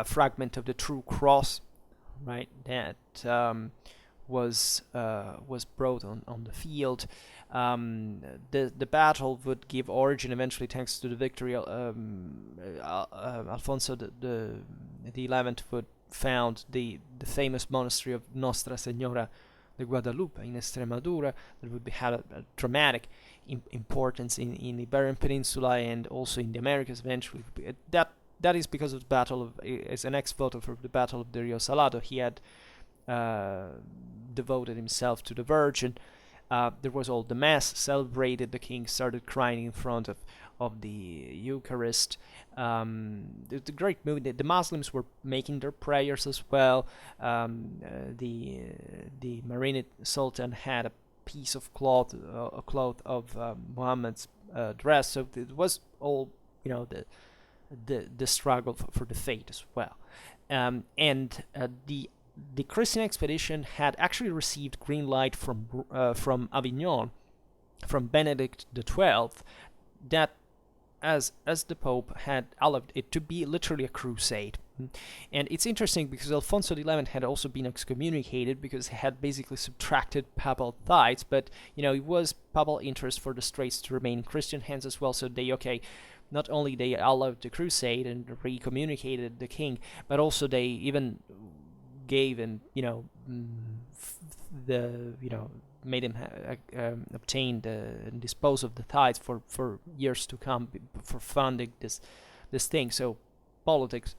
fragment of the True Cross, right, that was brought on the field. The battle would give origin eventually, thanks to the victory. Alfonso the 11th would found the famous monastery of Nostra Senora de Guadalupe in Extremadura, that would have a dramatic importance in the Iberian Peninsula and also in the Americas eventually. That is because of the battle of, as an ex-voto for the battle of the Rio Salado, he had devoted himself to the Virgin. There was all the mass celebrated. The king started crying in front of the Eucharist. The great mood. The Muslims were making their prayers as well. The Marinid Sultan had a piece of cloth, of Muhammad's dress. So it was all, the struggle for the faith as well. And the Christian expedition had actually received green light from Avignon, from Benedict XII, that as the Pope had allowed it to be literally a crusade. And it's interesting because Alfonso XI had also been excommunicated because he had basically subtracted papal tithes, but it was papal interest for the Straits to remain in Christian hands as well. So not only they allowed the crusade and recommunicated the king, but also they even gave and made him obtain and dispose of the tithes for years to come for funding this thing. So politics,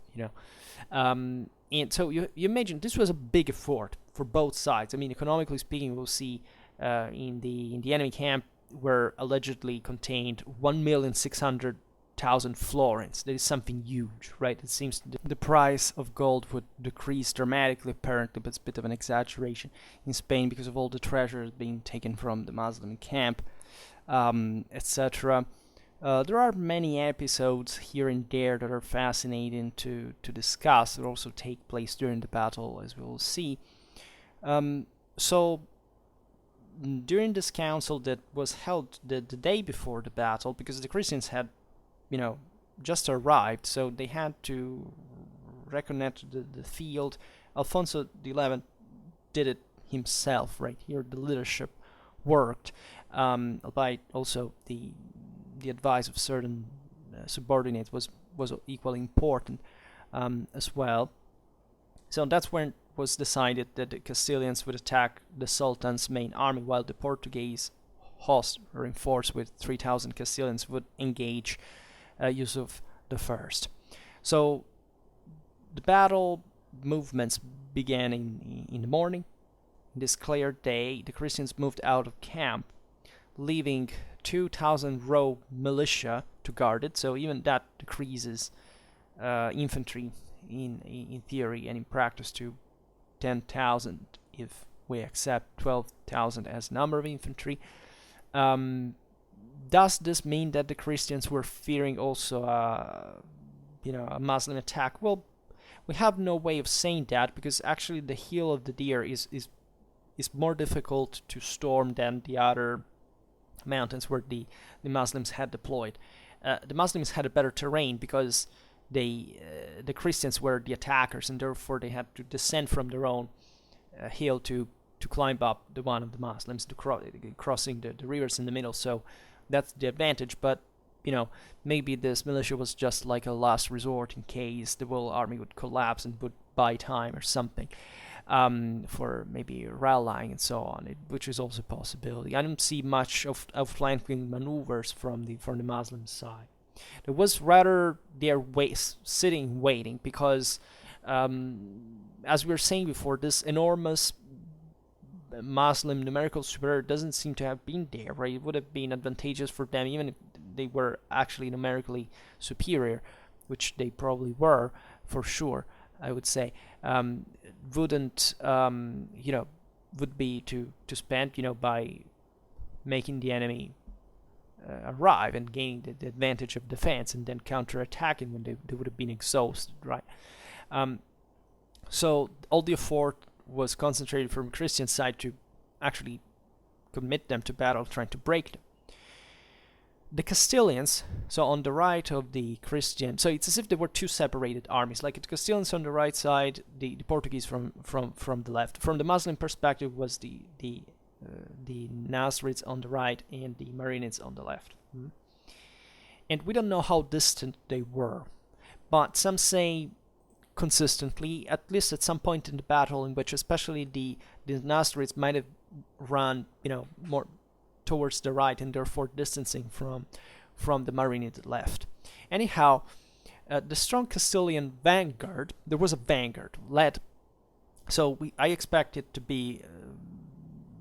and so you imagine this was a big effort for both sides. I mean, economically speaking, we'll see in the enemy camp were allegedly contained 1,600,000 florins. That is something huge, right? It seems the price of gold would decrease dramatically, apparently, but it's a bit of an exaggeration in Spain because of all the treasures being taken from the Muslim camp, etc. There are many episodes here and there that are fascinating to discuss, that also take place during the battle, as we will see. So during this council that was held the day before the battle, because the Christians had just arrived, so they had to reconnect the field. Alfonso XI did it himself, right here. The leadership worked, by also the advice of certain subordinates was equally important as well. So that's when it was decided that the Castilians would attack the Sultan's main army, while the Portuguese host, reinforced with 3,000 Castilians, would engage Yusuf I. So the battle movements began in the morning. In this clear day, the Christians moved out of camp, leaving 2,000 raw militia to guard it. So even that decreases infantry in theory, and in practice to 10,000 if we accept 12,000 as number of infantry. Does this mean that the Christians were fearing also a Muslim attack? Well, we have no way of saying that, because actually the heel of the deer is is more difficult to storm than the other mountains where the Muslims had deployed. The Muslims had a better terrain because the Christians were the attackers, and therefore they had to descend from their own hill to climb up the one of the Muslims, to crossing the rivers in the middle. So that's the advantage. But maybe this militia was just like a last resort in case the whole army would collapse and would buy time or something, for maybe rallying and so on, which is also a possibility. I don't see much of flanking maneuvers from the Muslim side. There was rather their sitting waiting, because as we were saying before, this enormous Muslim numerical superiority doesn't seem to have been there, right? It would have been advantageous for them even if they were actually numerically superior, which they probably were for sure, I would say. Wouldn't would be to spend by making the enemy arrive and gaining the advantage of defense and then counter-attacking when they would have been exhausted, right? So all the effort was concentrated from Christian side to actually commit them to battle, trying to break them. The Castilians, so on the right of the Christian, so it's as if there were two separated armies. Like the Castilians on the right side, the Portuguese from the left. From the Muslim perspective was the Nasrids on the right and the Marinids on the left. And we don't know how distant they were, but some say consistently, at least at some point in the battle, in which especially the Nasrids might have run more towards the right and therefore distancing from the Marinid left. Anyhow, the strong Castilian vanguard, there was a vanguard led, so I expect it to be,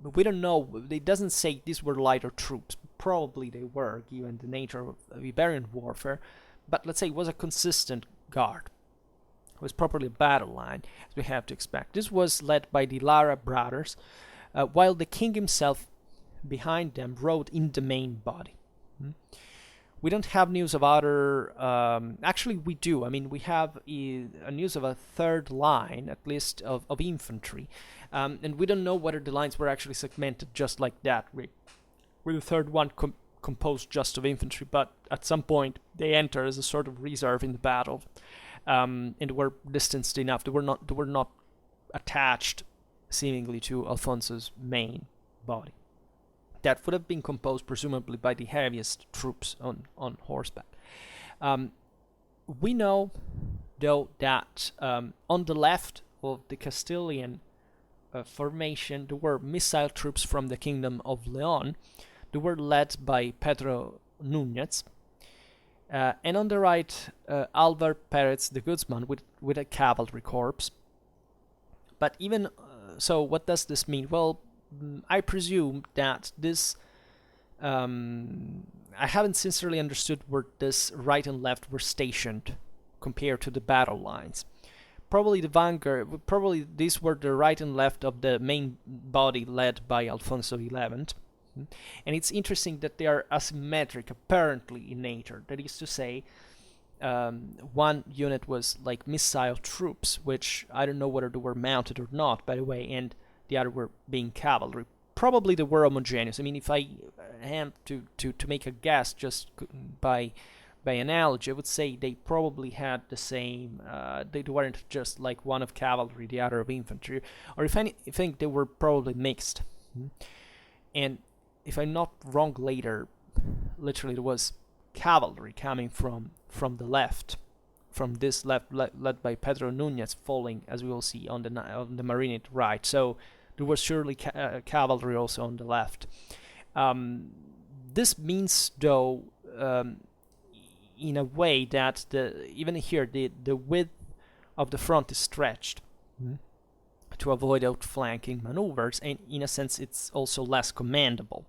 we don't know, it doesn't say these were lighter troops, probably they were given the nature of Iberian warfare, but let's say it was a consistent guard. It was properly a battle line, as we have to expect. This was led by the Lara brothers, while the king himself behind them rode in the main body. We don't have news of other, actually we do. I mean, we have a news of a third line, at least of infantry, and we don't know whether the lines were actually segmented just like that, with the third one composed just of infantry, but at some point they enter as a sort of reserve in the battle, and were distanced enough. They were not attached seemingly to Alfonso's main body. That would have been composed presumably by the heaviest troops on horseback. We know, though, that on the left of the Castilian formation, there were missile troops from the Kingdom of Leon. They were led by Pedro Núñez. And on the right, Álvar Pérez de Guzmán with a cavalry corps. But even so, what does this mean? Well, I presume that this, I haven't sincerely understood where this right and left were stationed compared to the battle lines. Probably the vanguard, probably these were the right and left of the main body led by Alfonso XI. And it's interesting that they are asymmetric, apparently, in nature. That is to say, one unit was like missile troops, which I don't know whether they were mounted or not, by the way, and the other were being cavalry. Probably they were homogeneous. I mean, if I had to make a guess just by analogy, I would say they probably had the same, they weren't just like one of cavalry, the other of infantry, or if I think they were probably mixed. And if I'm not wrong later, literally there was cavalry coming from the left, from this left led by Pedro Núñez, falling, as we will see, on the Marinid right. So there was surely cavalry also on the left. This means, though, in a way that even here the width of the front is stretched to avoid outflanking maneuvers, and in a sense it's also less commandable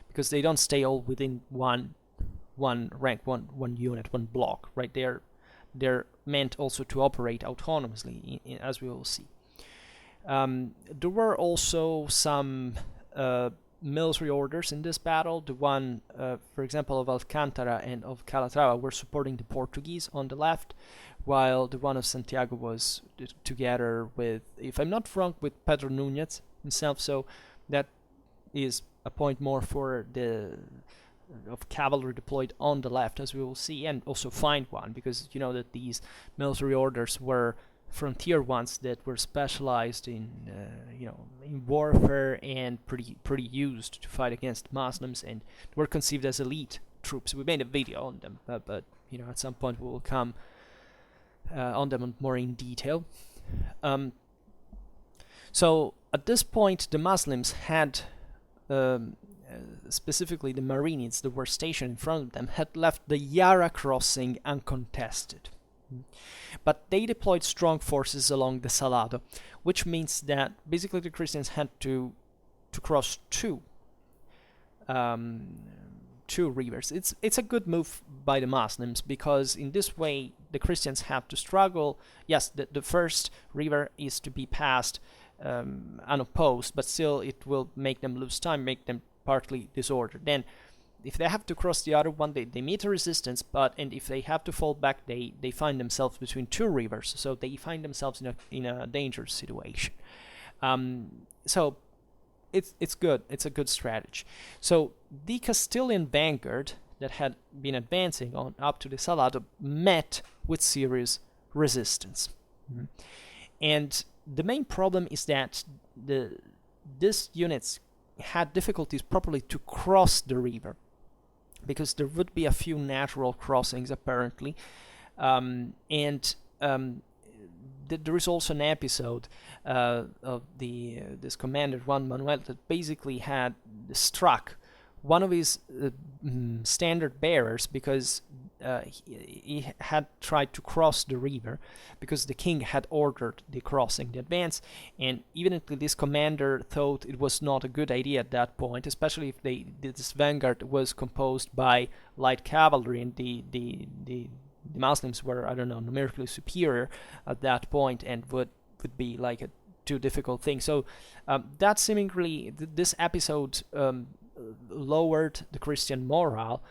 because they don't stay all within one rank, one unit, one block, right? They're meant also to operate autonomously, as we will see. There were also some military orders in this battle. The one, for example, of Alcántara and of Calatrava were supporting the Portuguese on the left, while the one of Santiago was together with, if I'm not wrong, with Pedro Núñez, himself. So that is a point more for the of cavalry deployed on the left, as we will see, and also find one, because you know that these military orders were frontier ones that were specialized in in warfare and pretty used to fight against Muslims, and were conceived as elite troops. We made a video on them, but at some point we will come on them more in detail. So at this point, the Muslims had, specifically the Marinids that were stationed in front of them, had left the Yara crossing uncontested. But they deployed strong forces along the Salado, which means that basically the Christians had to cross two rivers. It's a good move by the Muslims, because in this way the Christians have to struggle. Yes, the first river is to be passed unopposed, but still it will make them lose time, make them partly disordered. Then if they have to cross the other one, they meet a resistance, and if they have to fall back, they find themselves between two rivers, so they find themselves in a dangerous situation. So it's good. It's a good strategy. So the Castilian vanguard that had been advancing on up to the Salado met with serious resistance. And the main problem is that these units had difficulties properly to cross the river, because there would be a few natural crossings apparently, there is also an episode of this commander Juan Manuel that basically had struck one of his standard bearers, because he had tried to cross the river, because the king had ordered the crossing, the advance, and evidently this commander thought it was not a good idea at that point, especially if this vanguard was composed by light cavalry, and the Muslims were, I don't know, numerically superior at that point, and would be like a too difficult thing. So that seemingly, this episode lowered the Christian morale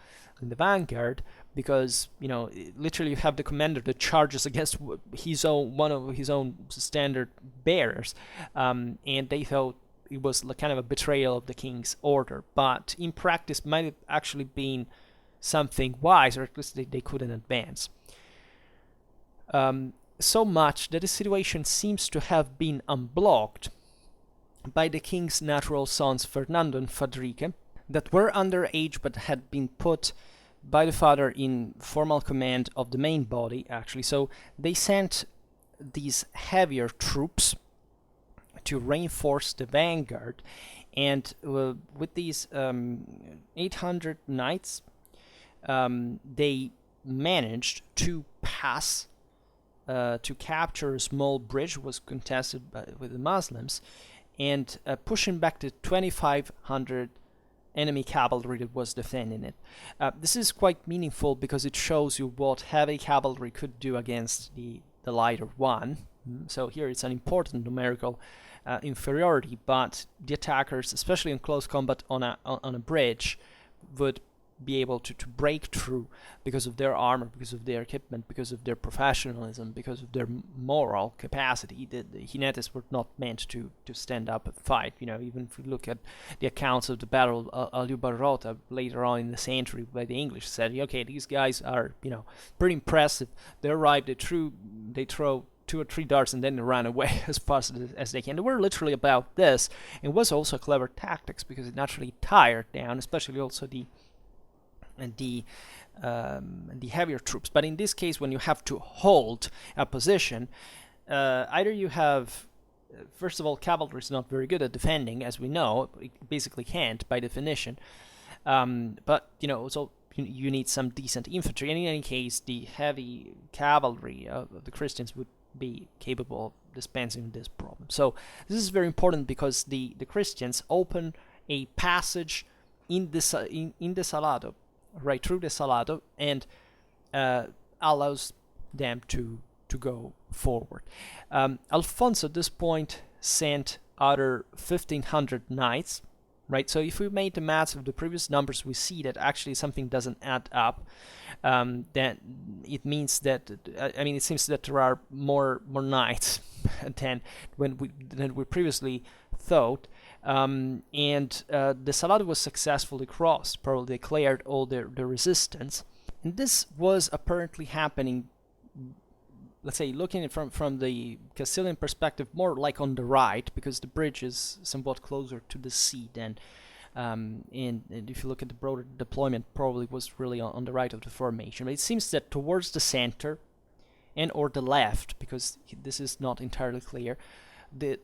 in the vanguard, because literally you have the commander that charges against one of his own standard bearers, and they thought it was kind of a betrayal of the king's order, but in practice might have actually been something wise, or at least they couldn't advance. So much that the situation seems to have been unblocked by the king's natural sons Fernando and Fadrique, that were underage but had been put by the father in formal command of the main body, actually. So they sent these heavier troops to reinforce the vanguard, and with these 800 knights, they managed to pass, to capture a small bridge, was contested with the Muslims, and pushing back the 2,500 enemy cavalry that was defending it. This is quite meaningful, because it shows you what heavy cavalry could do against the lighter one. So here it's an important numerical inferiority, but the attackers, especially in close combat on a bridge, would be able to break through because of their armor, because of their equipment, because of their professionalism, because of their moral capacity. The Jinetes were not meant to stand up and fight. Even if we look at the accounts of the battle of Aljubarrota later on in the century by the English, said, okay, these guys are pretty impressive. They arrived, they throw 2 or 3 darts, and then they ran away as fast as they can. They were literally about this. It was also clever tactics, because it naturally tired down, especially also the heavier troops. But in this case, when you have to hold a position, either you have, first of all, cavalry is not very good at defending, as we know. It basically can't by definition. But so you need some decent infantry. And in any case, the heavy cavalry of the Christians would be capable of dispensing this problem. So this is very important, because the Christians open a passage in the Salado, right through the Salado, and allows them to go forward. Alfonso at this point sent other 1,500 knights right? So if we made the maths of the previous numbers, we see that actually something doesn't add up. Then it means that it seems that there are more knights than we previously thought. And the Salado was successfully crossed, probably they cleared all the resistance. And this was apparently happening, let's say, looking at from the Castilian perspective, more like on the right, because the bridge is somewhat closer to the sea than, and if you look at the broader deployment, probably was really on the right of the formation. But it seems that towards the center and or the left, because this is not entirely clear, the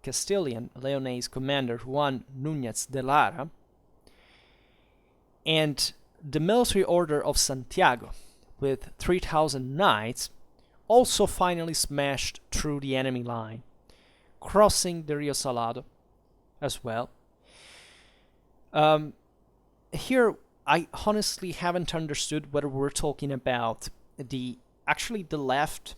Castilian Leonese commander Juan Núñez de Lara and the military order of Santiago with 3,000 knights also finally smashed through the enemy line, crossing the Rio Salado as well. Here I honestly haven't understood whether we're talking about the left,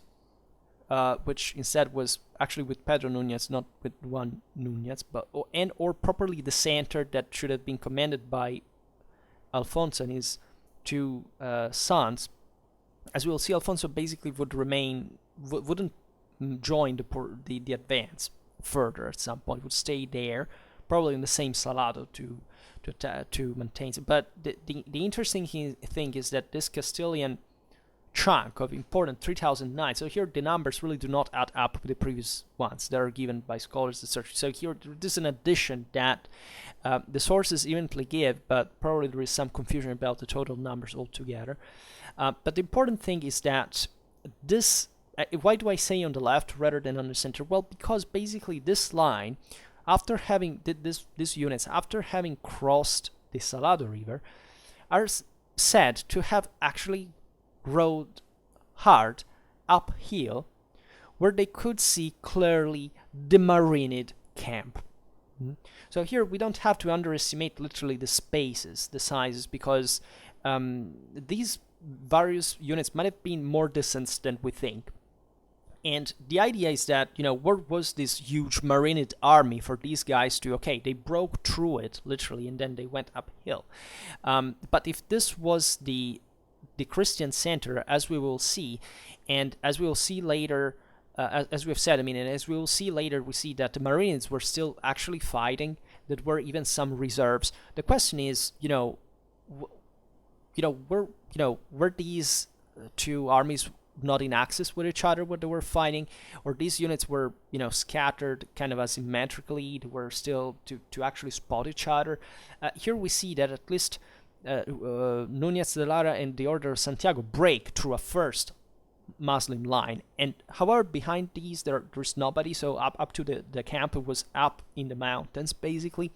which instead was actually with Pedro Núñez, not with Juan Núñez, or properly the center that should have been commanded by Alfonso and his two sons. As we'll see, Alfonso basically wouldn't join the advance further at some point, would stay there, probably in the same Salado to maintain it. But the interesting thing is that this Castilian chunk of important 3,000 knights, so here the numbers really do not add up with the previous ones that are given by scholars to search. So here this is an addition that the sources eventually give, but probably there is some confusion about the total numbers altogether. But the important thing is that this, why do I say on the left rather than on the center? Well, because basically this line, after having these units, after having crossed the Salado River, are said to have actually rode hard uphill, where they could see clearly the Marinid camp. So here we don't have to underestimate literally the spaces, the sizes, because these various units might have been more distant than we think. And the idea is that, where was this huge Marinid army for these guys to, they broke through it, literally, and then they went uphill. But if this was the Christian center, as we will see, and as we will see later, as we have said, and as we will see later, we see that the Marines were still actually fighting, that were even some reserves. The question is, were these two armies not in axis with each other when they were fighting, or these units were, scattered kind of asymmetrically, they were still to actually spot each other? Here we see that at least Núñez de Lara and the Order of Santiago break through a first Muslim line, and however behind these there's nobody, so up to the camp, it was up in the mountains basically.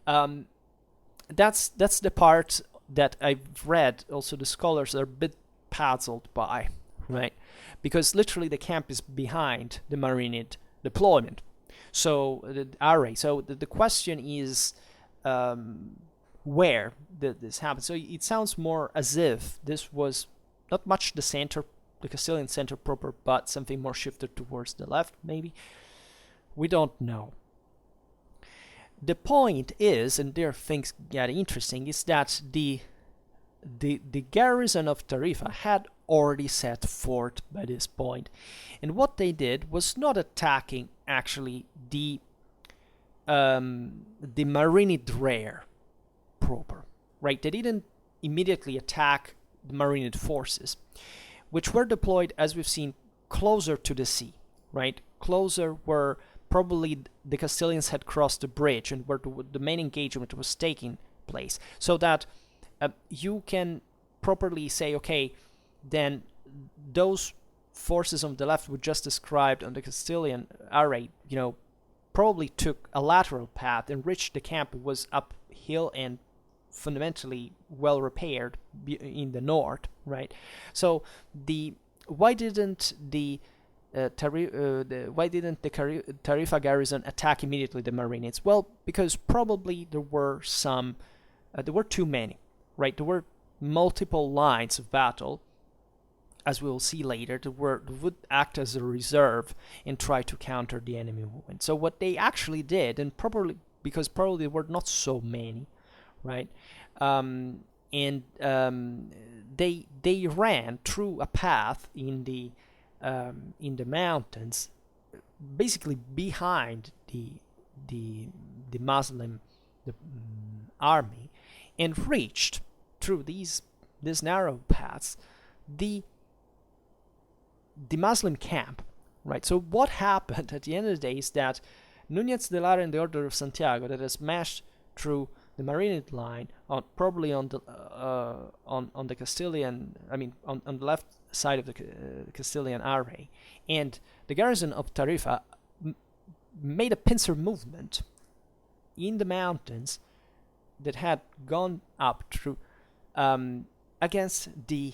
That's the part that I've read also the scholars are a bit puzzled by, right? Because literally the camp is behind the Marinid deployment, so the array. So the question is, where did this happen? So it sounds more as if this was not much the center, the Castilian center proper, but something more shifted towards the left, maybe. We don't know. The point is, and there things get interesting, is that the garrison of Tarifa had already set fort by this point, and what they did was not attacking actually the Marinid rear proper, right? They didn't immediately attack the Marinid forces, which were deployed, as we've seen, closer to the sea, right? Closer where probably the Castilians had crossed the bridge and where the main engagement was taking place, so that you can properly say, then those forces on the left we just described on the Castilian array, probably took a lateral path and reached the camp. It was uphill and fundamentally well repaired in the north, right? So why didn't the Tarifa garrison attack immediately the Marines? Well, because probably there were too many, right? There were multiple lines of battle as we will see later, would act as a reserve and try to counter the enemy movement. So what they actually did, and probably because probably there were not so many, right? And they ran through a path in the mountains, basically behind the Muslim army, and reached through these narrow paths the Muslim camp, right? So what happened at the end of the day is that Núñez de Lara and the Order of Santiago, that has smashed through the Marinid line, probably on the Castilian, on the left side of the Castilian array, and the garrison of Tarifa made a pincer movement in the mountains that had gone up through against the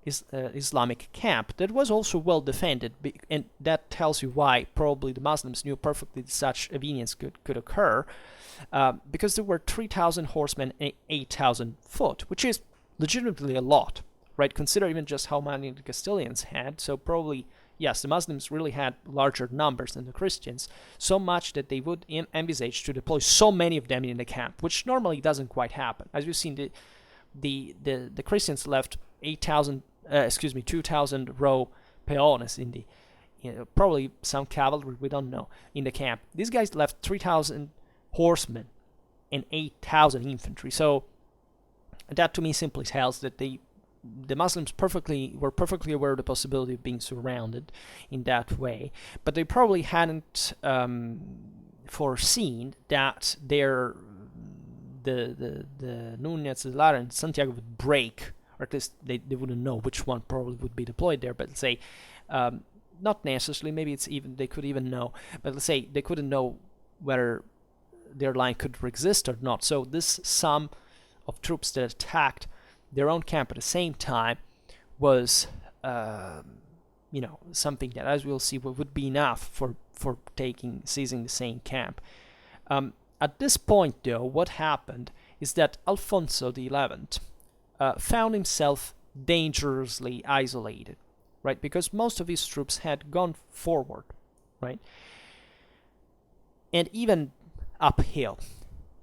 Islamic camp that was also well defended, and that tells you why probably the Muslims knew perfectly that such evenience could occur, because there were 3,000 horsemen and 8,000 foot, which is legitimately a lot, right? Consider even just how many the Castilians had. So probably, yes, the Muslims really had larger numbers than the Christians, so much that they would envisage to deploy so many of them in the camp, which normally doesn't quite happen. As you've seen, the Christians left 2,000 raw peones in the, probably some cavalry, we don't know, in the camp. These guys left 3,000 horsemen and 8,000 infantry. So that to me simply tells that the Muslims were perfectly aware of the possibility of being surrounded in that way, but they probably hadn't foreseen that the Núñez de Lara and Santiago would break, or at least they wouldn't know which one probably would be deployed there. But let's say, not necessarily, maybe they could even know, but let's say they couldn't know whether their line could resist or not. So this sum of troops that attacked their own camp at the same time was, something that, as we'll see, would be enough for seizing the same camp. At this point, though, what happened is that Alfonso XI found himself dangerously isolated, right? Because most of his troops had gone forward, right? And even uphill.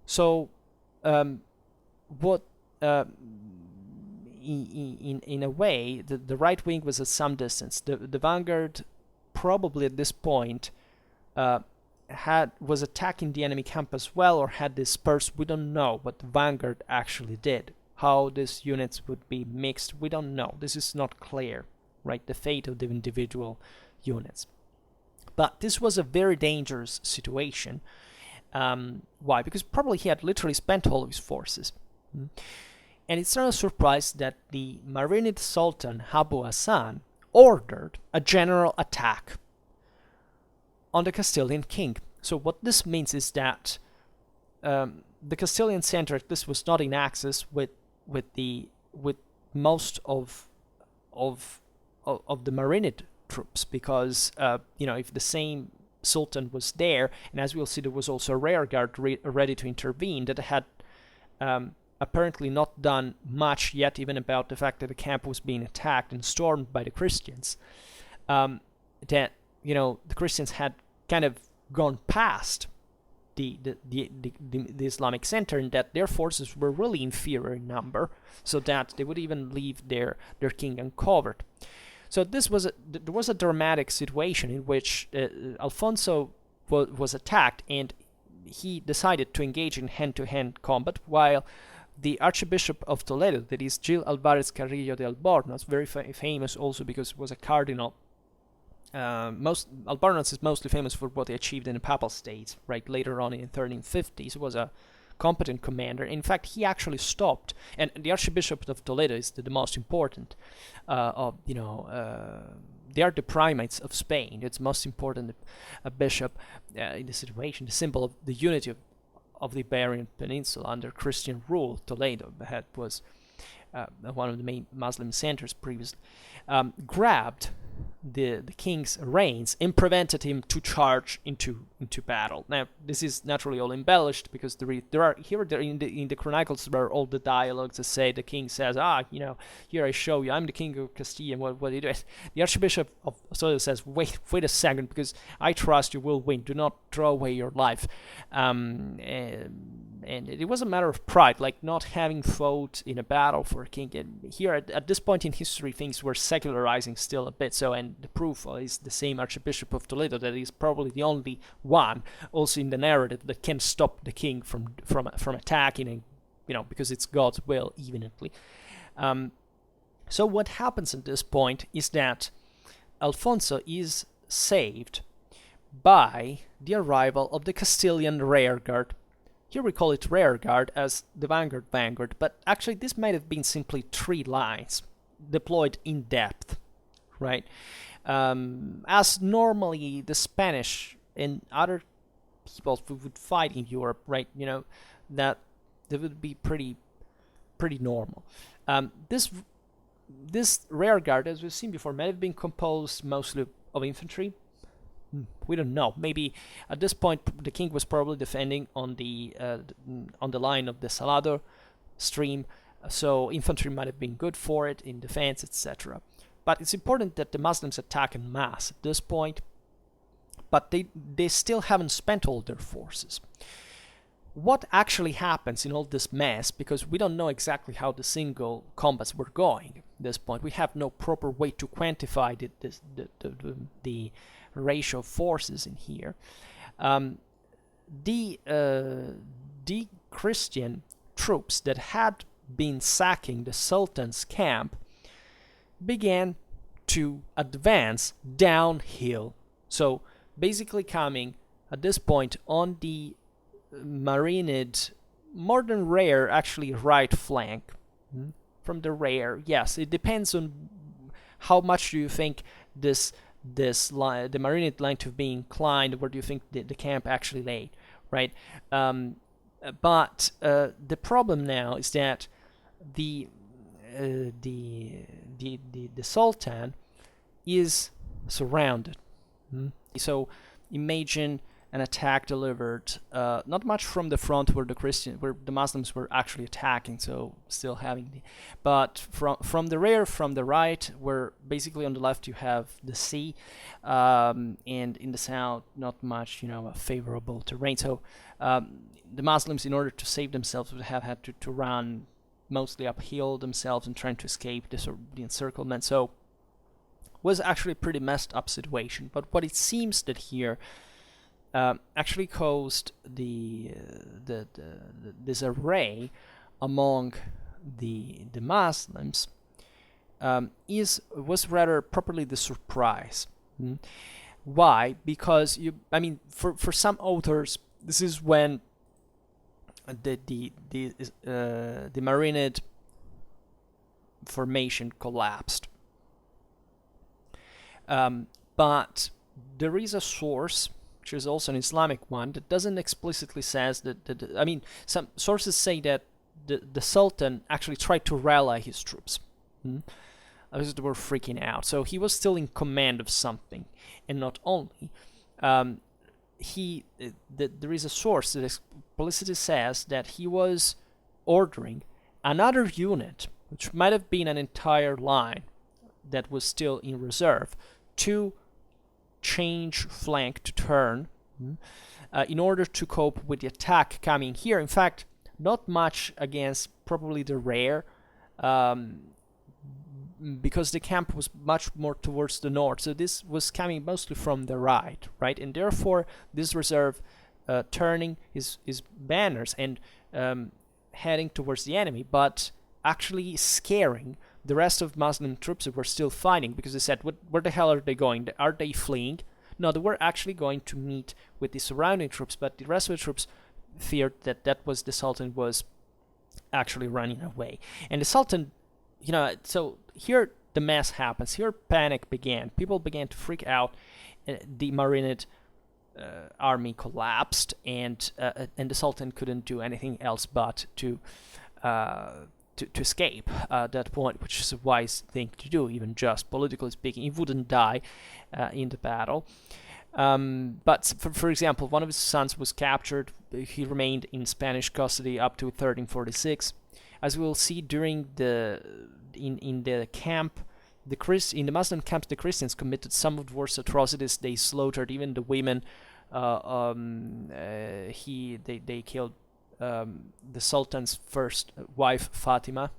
So, what in a way, the right wing was at some distance. The vanguard probably at this point was attacking the enemy camp as well, or had dispersed. We don't know what the vanguard actually did. How these units would be mixed, we don't know. This is not clear, right? The fate of the individual units. But this was a very dangerous situation. Why? Because probably he had literally spent all of his forces. And it's not a surprise that the Marinid Sultan al-Hasan ordered a general attack on the Castilian king. So what this means is that the Castilian center, at least, was not in access with most of the Marinid troops, because if the same sultan was there, and as we'll see, there was also a rear guard ready to intervene that had apparently not done much yet, even about the fact that the camp was being attacked and stormed by the Christians. That the Christians had kind of gone past the Islamic center, and that their forces were really inferior in number, so that they would even leave their king uncovered. So there was a dramatic situation in which Alfonso was attacked, and he decided to engage in hand-to-hand combat, while the Archbishop of Toledo, that is Gil Alvarez Carrillo de Albornoz, very famous also because he was a cardinal. Albornoz is mostly famous for what he achieved in the Papal States, right? Later on in the 1350s, he was a competent commander. In fact, he actually stopped, and the Archbishop of Toledo is the most important they are the primates of Spain. It's the most important bishop in the situation, the symbol of the unity of the Iberian Peninsula under Christian rule. Toledo was one of the main Muslim centers previously, grabbed the king's reins and prevented him to charge into battle. Now, this is naturally all embellished because there are in the chronicles there are all the dialogues that say the king says, here I show you, I'm the king of Castile, and what do you do? The Archbishop of Toledo says, wait a second, because I trust you will win. Do not throw away your life. And it was a matter of pride, like not having fought in a battle for a king. And here, at this point in history, things were secularizing still a bit. So, and the proof is the same Archbishop of Toledo that is probably the only one, also in the narrative, that can stop the king from attacking, and because it's God's will, evidently. So what happens at this point is that Alfonso is saved by the arrival of the Castilian rearguard. Here we call it rearguard as the vanguard, but actually this might have been simply 3 lines deployed in depth, right? As normally the Spanish and other people who would fight in Europe, right? That would be pretty normal. This rearguard, as we've seen before, might have been composed mostly of infantry. We don't know. Maybe at this point the king was probably defending on the line of the Salado stream, so infantry might have been good for it in defense, etc. But it's important that the Muslims attack en masse at this point, but they still haven't spent all their forces. What actually happens in all this mess, because we don't know exactly how the single combats were going at this point, we have no proper way to quantify the ratio of forces in here. The Christian troops that had been sacking the Sultan's camp began to advance downhill. So basically coming at this point on the Marinid, more than rare, actually right flank. From the rear, yes, it depends on how much do you think this line, the Marinid line, to be inclined. Where do you think the camp actually lay, right? But the problem now is that the Sultan is surrounded. So imagine an attack delivered not much from the front where the Muslims were actually attacking, so still having but from the rear, from the right, where basically on the left you have the sea, and in the south not much a favorable terrain. So the Muslims, in order to save themselves, would have had to run mostly uphill themselves and trying to escape the encirclement. So was actually a pretty messed up situation. But what it seems that here actually caused this array among the Muslims was rather properly the surprise. Why? Because for some authors, this is when the Marinid formation collapsed. But there is a source, which is also an Islamic one, that doesn't explicitly says that. Some sources say that the Sultan actually tried to rally his troops. Because they were freaking out. So he was still in command of something, and not only. There is a source that explicitly says that he was ordering another unit, which might have been an entire line that was still in reserve, to change flank, to turn, in order to cope with the attack coming here. In fact, not much against probably the rear, because the camp was much more towards the north. So this was coming mostly from the right, and therefore this reserve turning his banners and heading towards the enemy, but actually scaring the rest of Muslim troops who were still fighting, because they said, where the hell are they going? Are they fleeing? No, they were actually going to meet with the surrounding troops, but the rest of the troops feared that the Sultan was actually running away. And the Sultan, so here the mess happens. Here panic began. People began to freak out. The Marinid army collapsed, and the Sultan couldn't do anything else but to to escape at that point, which is a wise thing to do, even just politically speaking. He wouldn't die in the battle. But for example, one of his sons was captured. He remained in Spanish custody up to 1346. As we will see during in the camp, in the Muslim camps, the Christians committed some of the worst atrocities. They slaughtered even the women. They killed the Sultan's first wife, Fatima.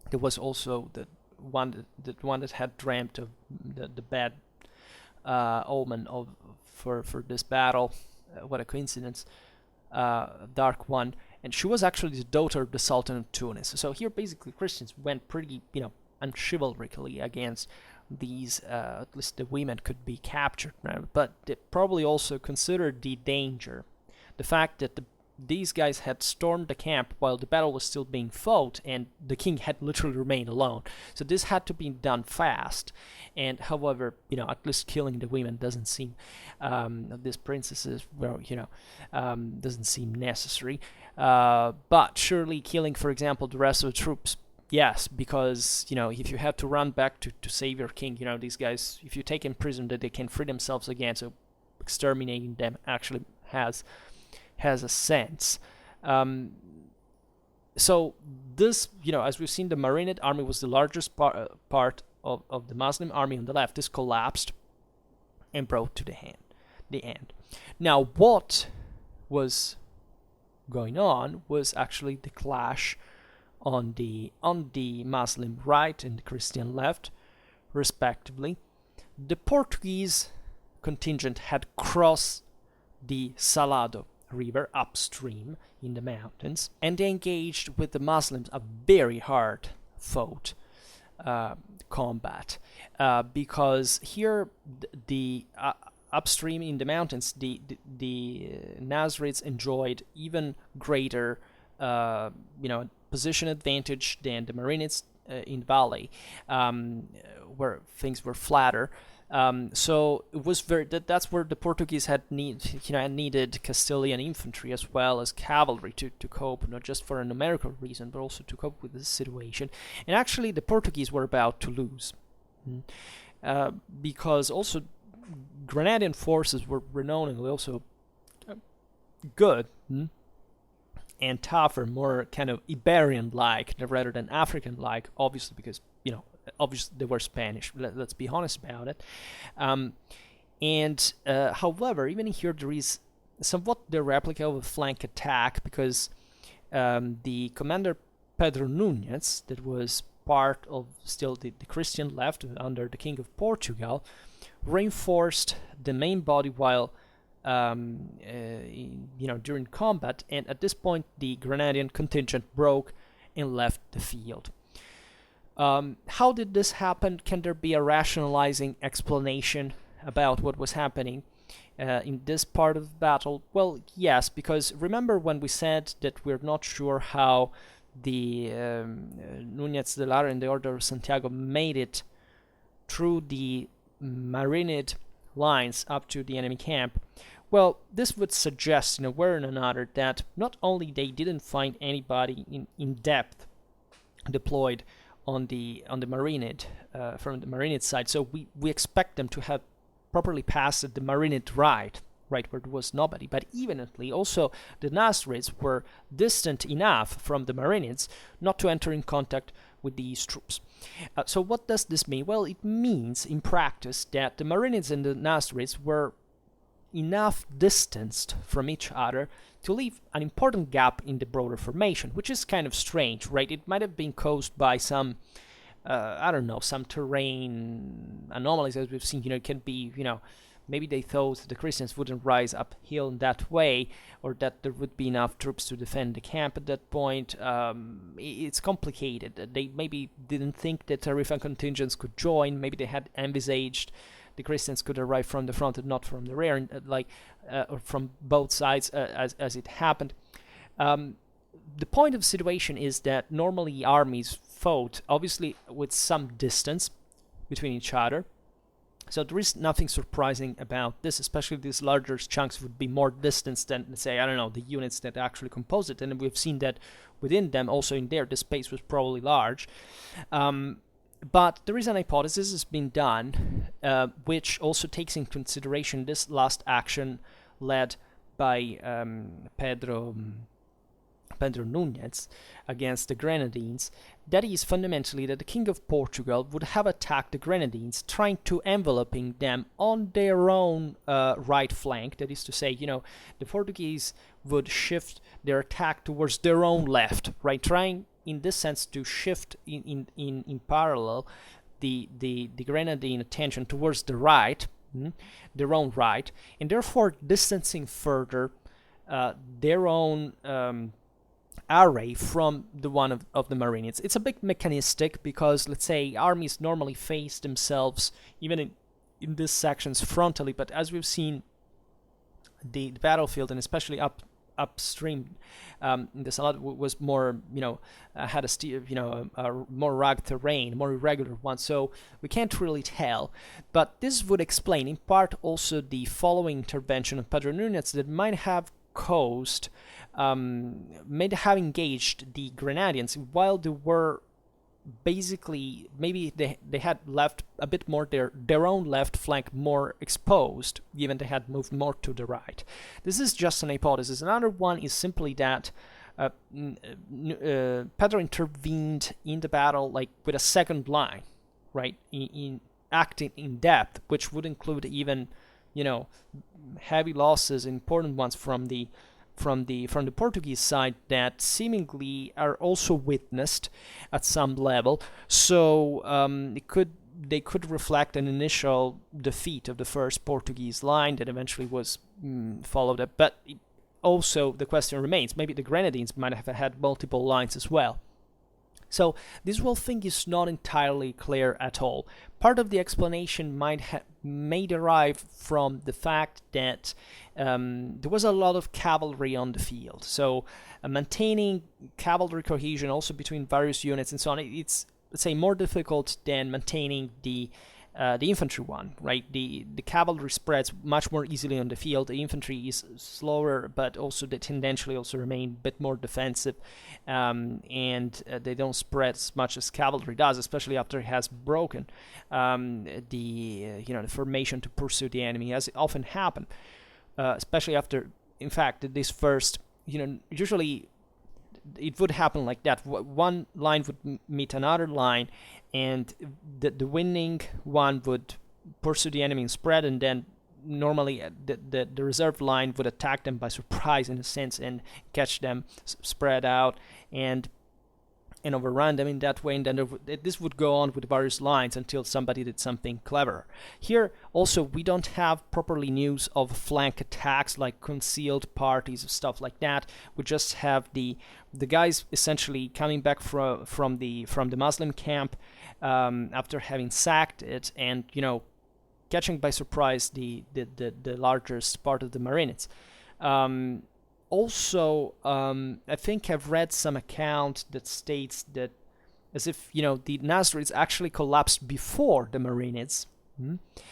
There was also the one that had dreamt of the bad omen for this battle. What a coincidence. Dark one. And she was actually the daughter of the Sultan of Tunis. So here basically Christians went pretty, unchivalrically against these, at least the women could be captured. But they probably also considered the danger. The fact that these guys had stormed the camp while the battle was still being fought, and the king had literally remained alone. So this had to be done fast. And however, at least killing the women doesn't seem, these princesses, doesn't seem necessary. But surely killing, for example, the rest of the troops, yes, because, if you had to run back to save your king, these guys, if you take in prison that they can free themselves again, so exterminating them actually has a sense. So this, as we've seen, the Marinid army was the largest part of the Muslim army on the left. This collapsed and brought to the end. Now, what was going on was actually the clash on the Muslim right and the Christian left, respectively. The Portuguese contingent had crossed the Salado river upstream in the mountains, and they engaged with the Muslims a very hard fought combat, because here the upstream in the mountains, the Nasrids enjoyed even greater position advantage than the Marinids in the valley, where things were flatter. So it was that's where the Portuguese had needed Castilian infantry as well as cavalry to cope, not just for a numerical reason, but also to cope with this situation. And actually, the Portuguese were about to lose, because also Granadian forces were renownedly also good and tougher, more kind of Iberian-like rather than African-like, obviously because obviously they were Spanish. Let's be honest about it. However, even here there is somewhat the replica of a flank attack, because the commander Pedro Núñez, that was part of still the Christian left under the King of Portugal, reinforced the main body while during combat, and at this point the Granadian contingent broke and left the field. How did this happen? Can there be a rationalizing explanation about what was happening in this part of the battle? Well, yes, because remember when we said that we're not sure how the Núñez de Lara and the Order of Santiago made it through the Marinid lines up to the enemy camp? Well, this would suggest in a way or another that not only they didn't find anybody in depth deployed on the Marinid from the Marinid side, so we expect them to have properly passed the Marinid right where there was nobody, but evidently also the Nasrids were distant enough from the Marinids not to enter in contact with these troops. So what does this mean? Well, it means in practice that the Marinids and the Nasrids were enough distanced from each other to leave an important gap in the broader formation, which is kind of strange, right? It might have been caused by some, some terrain anomalies, as we've seen. It can be, maybe they thought the Christians wouldn't rise uphill in that way, or that there would be enough troops to defend the camp at that point. It's complicated. They maybe didn't think that Tarifa contingents could join. Maybe they had envisaged the Christians could arrive from the front and not from the rear, or from both sides, as it happened. The point of the situation is that normally armies fought, obviously, with some distance between each other, So there is nothing surprising about this, especially these larger chunks would be more distant than, let's say, I don't know, the units that actually compose it. And we've seen that within them, also in there, the space was probably large. But there is an hypothesis that's been done, which also takes into consideration this last action led by Pedro Núñez against the Grenadines. That is fundamentally that the King of Portugal would have attacked the Grenadines, trying to enveloping them on their own right flank. That is to say, the Portuguese would shift their attack towards their own left, right? Trying, in this sense, to shift in parallel the Grenadine attention towards the right, their own right, and therefore distancing further their own array from the one of the Marines. It's a bit mechanistic because, let's say, armies normally face themselves, even in these sections, frontally, but as we've seen, the battlefield, and especially upstream, the Salado was more, had a more rugged terrain, more irregular one, so we can't really tell. But this would explain, in part, also the following intervention of Pedro Núñez that might have caused, may have engaged the Grenadians while they were basically, maybe they had left a bit more their own left flank more exposed, given they had moved more to the right. This is just an hypothesis. Another one is simply that Pedro intervened in the battle like with a second line, right, in acting in depth, which would include even heavy losses, important ones from the Portuguese side that seemingly are also witnessed at some level. So they could reflect an initial defeat of the first Portuguese line that eventually was followed up. But also the question remains, maybe the Grenadines might have had multiple lines as well. So this whole thing is not entirely clear at all. Part of the explanation may derive from the fact that there was a lot of cavalry on the field. So maintaining cavalry cohesion also between various units and so on, it's, let's say, more difficult than maintaining the infantry one, right? The cavalry spreads much more easily on the field. The infantry is slower, but also they tendentially also remain a bit more defensive, and they don't spread as much as cavalry does, especially after it has broken the formation to pursue the enemy, as it often happens, especially after, in fact, this first, usually it would happen like that. One line would meet another line, and the winning one would pursue the enemy and spread, and then normally the reserve line would attack them by surprise, in a sense, and catch them spread out and overrun them in that way, and then this would go on with various lines until somebody did something clever. Here also we don't have properly news of flank attacks like concealed parties, stuff like that. We just have the guys essentially coming back from the Muslim camp after having sacked it, and catching by surprise the largest part of the Marines. Also, I think I've read some account that states that as if, the Nasrids actually collapsed before the Marinids,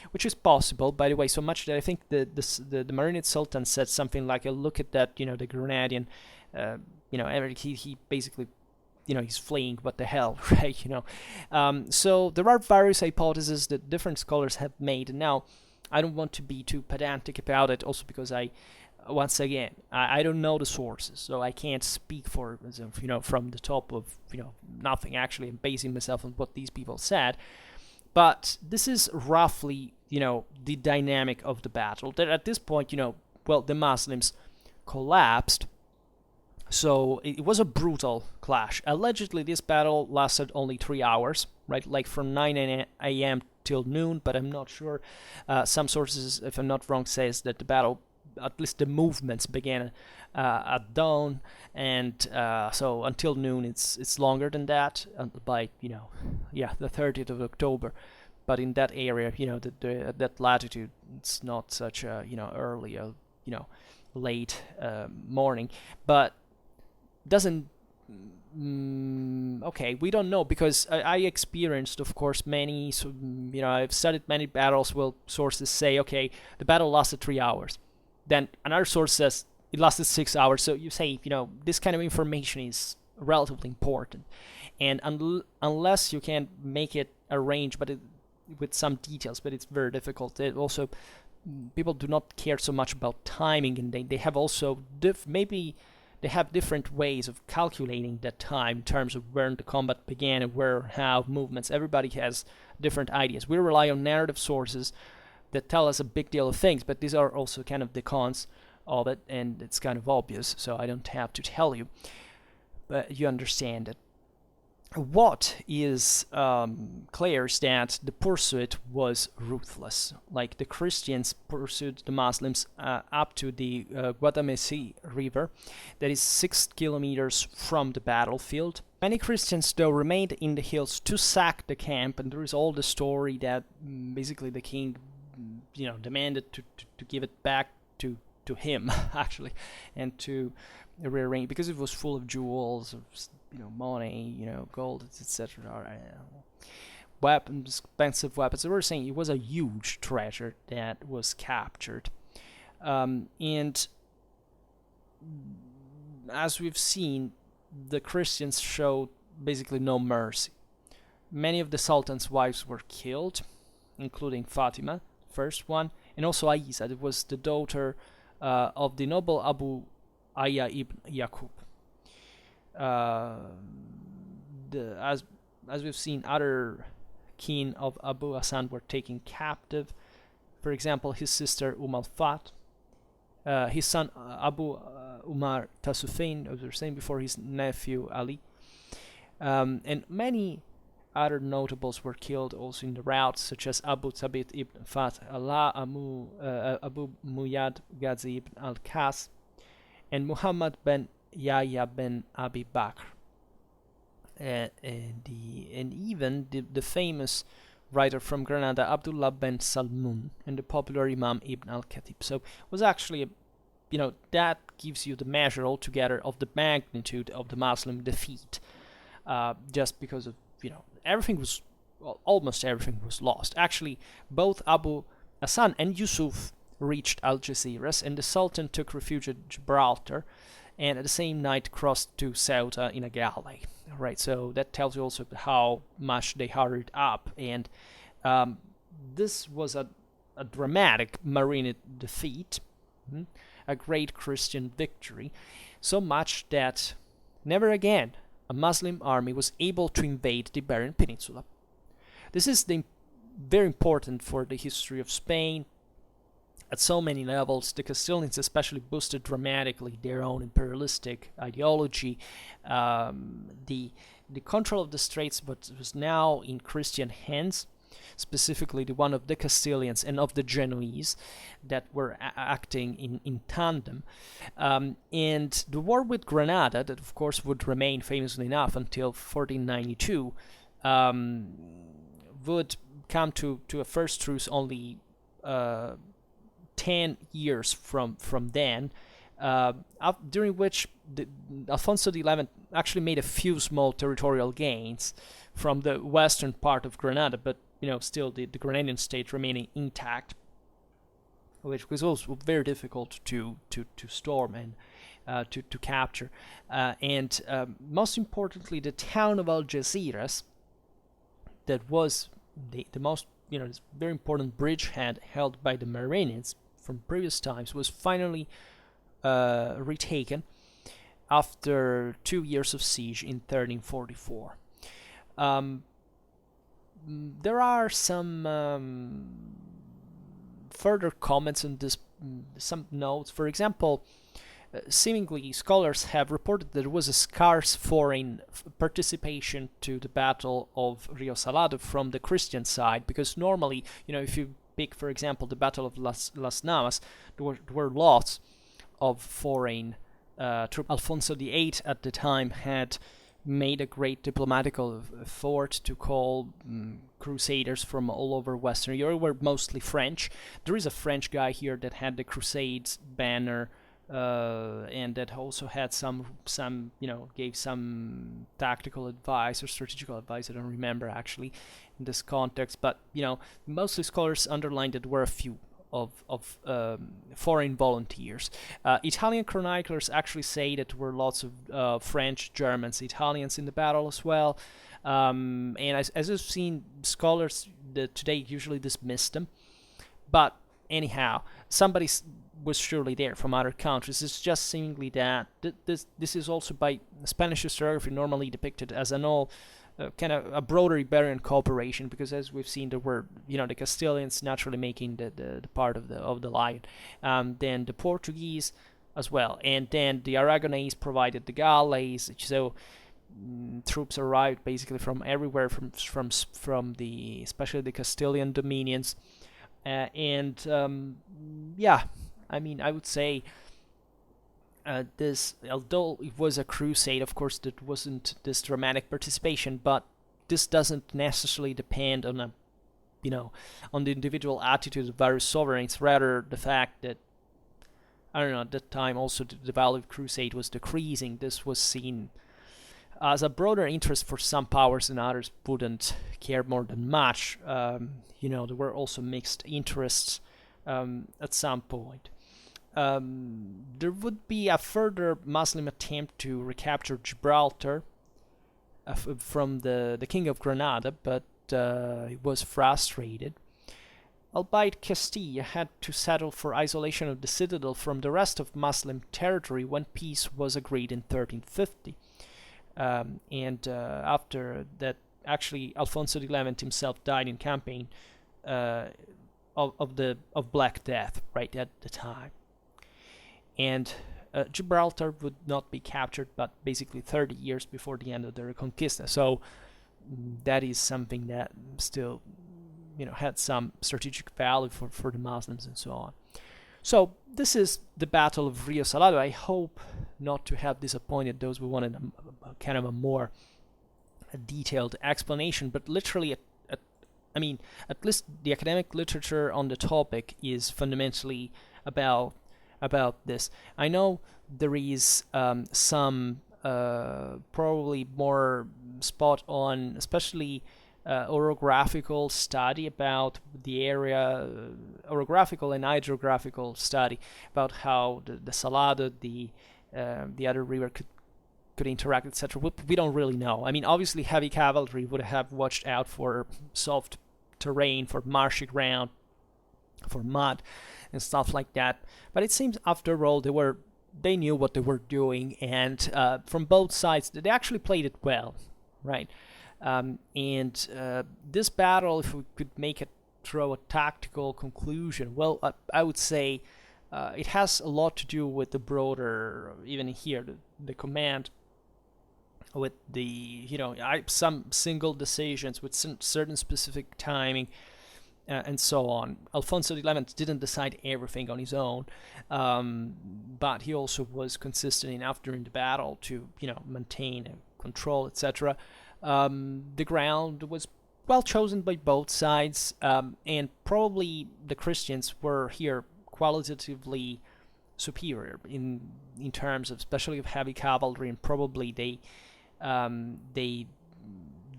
which is possible, by the way, so much that I think the Marinid Sultan said something like, look at that, the Grenadian, he basically, he's fleeing, what the hell, right, So there are various hypotheses that different scholars have made, and now I don't want to be too pedantic about it, also because once again, I don't know the sources, so I can't speak for, from the top of, nothing. Actually, I'm basing myself on what these people said. But this is roughly, the dynamic of the battle. That at this point, the Muslims collapsed. So it was a brutal clash. Allegedly, this battle lasted only 3 hours, right? Like from 9 a.m. till noon, but I'm not sure. Some sources, if I'm not wrong, says that the battle, at least the movements, began at dawn, and so until noon it's longer than that, by the 30th of October. But in that area, at that latitude, it's not such a early late morning, but doesn't Okay, we don't know, because I experienced, of course, many. So, I've studied many battles. Well, sources say, okay, the battle lasted 3 hours. Then another source says it lasted 6 hours. So you say, this kind of information is relatively important, and unless you can make it arrange, with some details, but it's very difficult. It also, people do not care so much about timing, and they have also maybe they have different ways of calculating that time in terms of when the combat began and how movements. Everybody has different ideas. We rely on narrative sources that tell us a big deal of things, but these are also kind of the cons of it, and it's kind of obvious, so I don't have to tell you, but you understand it. What is clear is that the pursuit was ruthless. Like, the Christians pursued the Muslims up to the Guadalmedellín River, that is 6 kilometers from the battlefield. Many Christians, though, remained in the hills to sack the camp, and there is all the story that basically the king, demanded to give it back to him, actually, and to rearrange, because it was full of jewels, money, gold, etc. Weapons, expensive weapons. They were saying it was a huge treasure that was captured. And as we've seen, the Christians showed basically no mercy. Many of the Sultan's wives were killed, including Fatima, first one, and also Aisa, that was the daughter of the noble Abu Aya ibn Yaqub. As we've seen, other kin of Abu Hasan were taken captive. For example, his sister al-Fat, his son Abu Umar Tasufain, as we were saying before, his nephew Ali, and many other notables were killed also in the rout, such as Abu Thabit ibn Fat Allah, Abu Muyyad Ghazi ibn al-Kas, and Muhammad bin Yahya bin Abi Bakr, and even the famous writer from Granada, Abdullah bin Salmun, and the popular Imam Ibn al-Khatib. So it was actually, that gives you the measure altogether of the magnitude of the Muslim defeat, just because of, everything was, almost everything was lost. Actually, both Abu Hasan and Yusuf reached Algeciras, and the Sultan took refuge at Gibraltar, and at the same night crossed to Ceuta in a galley. Right, so that tells you also how much they hurried up, and this was a dramatic Marinid defeat, a great Christian victory, so much that never again a Muslim army was able to invade the Iberian Peninsula. This is very important for the history of Spain. At so many levels, the Castilians especially boosted dramatically their own imperialistic ideology. The control of the Straits was now in Christian hands, specifically the one of the Castilians and of the Genoese that were acting in tandem. And the war with Granada, that of course would remain famously enough until 1492, would come to a first truce only 10 years from then, during which Alfonso XI actually made a few small territorial gains from the western part of Granada, but still the Granadian state remaining intact, which was also very difficult to storm and to capture. And most importantly, the town of Algeciras, that was the most this very important bridgehead held by the Marinids from previous times, was finally retaken after 2 years of siege in 1344. There are some further comments on this, some notes. For example, seemingly scholars have reported that there was a scarce foreign participation to the Battle of Río Salado from the Christian side, because normally, if you pick, for example, the Battle of Las Navas, there were lots of foreign troops. Alfonso VIII at the time had made a great diplomatical effort to call crusaders from all over Western Europe, were mostly French. There is a French guy here that had the Crusades banner and that also had some gave some tactical advice or strategical advice. I don't remember actually in this context, but mostly scholars underlined that there were a few of foreign volunteers. Italian chroniclers actually say that there were lots of French, Germans, Italians in the battle as well. And as you've seen, scholars today usually dismiss them, but anyhow, somebody was surely there from other countries. It's just seemingly that this is also by Spanish historiography normally depicted as an all kind of a broader Iberian cooperation, because as we've seen, there were the Castilians naturally making the part of the line, then the Portuguese as well, and then the Aragonese provided the galleys. So troops arrived basically from everywhere, from the especially the Castilian dominions, I mean, I would say this, although it was a crusade, of course, it wasn't this dramatic participation, but this doesn't necessarily depend on on the individual attitude of various sovereigns. Rather, the fact that, I don't know, at that time also the value of crusade was decreasing. This was seen as a broader interest for some powers, and others wouldn't care more than much. There were also mixed interests at some point. There would be a further Muslim attempt to recapture Gibraltar from the King of Granada, but it was frustrated. Albeit Castile had to settle for isolation of the citadel from the rest of Muslim territory when peace was agreed in 1350. After that, actually, Alfonso XI himself died in campaign of Black Death right at the time. And Gibraltar would not be captured, but basically 30 years before the end of the Reconquista. So that is something that still, had some strategic value for the Muslims and so on. So this is the Battle of Rio Salado. I hope not to have disappointed those who wanted a kind of a more detailed explanation, but literally, at least the academic literature on the topic is fundamentally about this. I know there is some probably more spot on, especially orographical study about the area, orographical and hydrographical study about how the Salado, the other river could interact, etc. We don't really know. I mean, obviously, heavy cavalry would have watched out for soft terrain, for marshy ground, for mud and stuff like that. But it seems, after all, they knew what they were doing, and from both sides, they actually played it well, right? This battle, if we could make it through a tactical conclusion, well, I would say it has a lot to do with the broader, even here, the command, with the some single decisions with certain specific timing, and so on. Alfonso XI didn't decide everything on his own, but he also was consistent enough during the battle to maintain control, etc. The ground was well chosen by both sides, and probably the Christians were here qualitatively superior in terms of, especially of heavy cavalry, and probably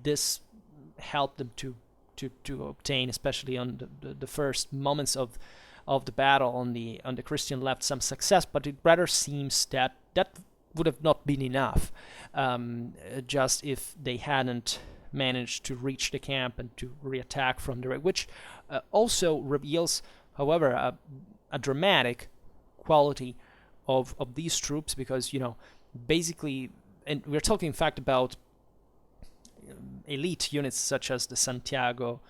this helped them to obtain, especially on the first moments of the battle on the Christian left, some success. But it rather seems that would have not been enough, just if they hadn't managed to reach the camp and to reattack from the right, which also reveals, however, a dramatic quality of these troops, because basically, and we're talking in fact about elite units such as the Santiago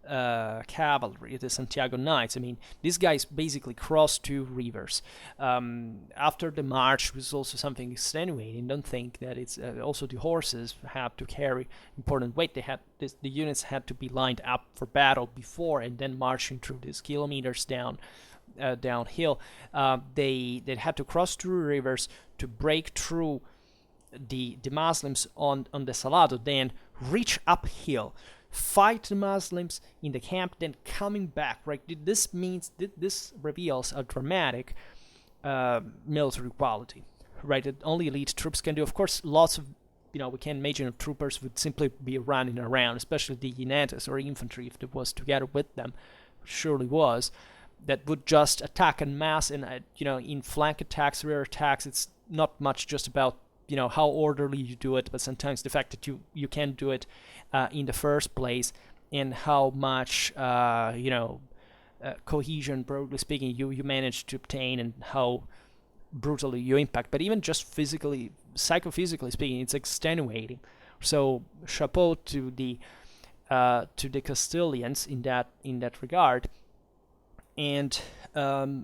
cavalry, the Santiago Knights. I mean, these guys basically crossed two rivers. After the march was also something extenuating. Don't think that it's also the horses have to carry important weight. The units had to be lined up for battle before, and then marching through these kilometers downhill. They had to cross two rivers to break through the Muslims on the Salado, then reach uphill, fight the Muslims in the camp, then coming back, right? This reveals a dramatic military quality, right? That only elite troops can do. Of course, lots of, we can imagine troopers would simply be running around, especially the jinetes or infantry, if it was together with them, surely was, that would just attack en masse. And in flank attacks, rear attacks, it's not much just about how orderly you do it, but sometimes the fact that you can do it in the first place, and how much cohesion, broadly speaking, you manage to obtain, and how brutally you impact. But even just physically, psychophysically speaking, it's extenuating. So chapeau to the Castilians in that regard. And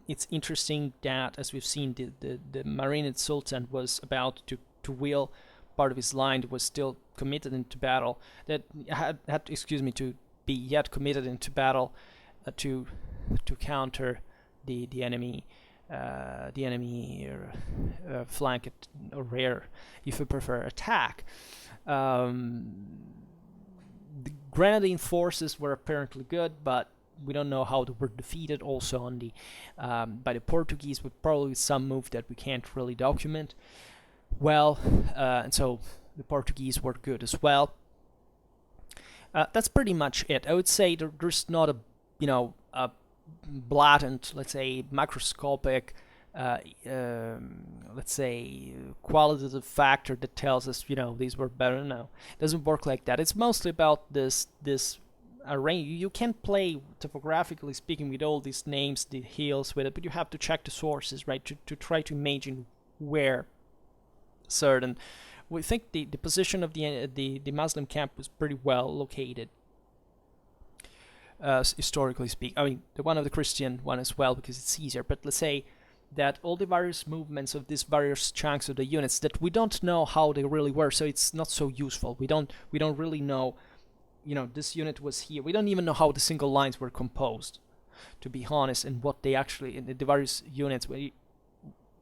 it's interesting that, as we've seen, the Marinid Sultan was about to wheel part of his line that was still committed into battle, that had to be yet committed into battle to counter the enemy flank or rear, if you prefer, attack. The Grenadine forces were apparently good, but we don't know how they were defeated. Also on the by the Portuguese, with probably some move that we can't really document well, and so the Portuguese were good as well. That's pretty much it. I would say there's not a blatant, let's say, macroscopic, let's say, qualitative factor that tells us these were better. No, it doesn't work like that. It's mostly about this array. You can play, topographically speaking, with all these names, the hills with it, but you have to check the sources, right, to try to imagine where certain. We think the position of the Muslim camp was pretty well located, historically speaking. I mean, the one of the Christian one as well, because it's easier. But let's say that all the various movements of these various chunks of the units that we don't know how they really were, so it's not so useful. We don't really know. This unit was here. We don't even know how the single lines were composed, to be honest, and what they actually, in the various units,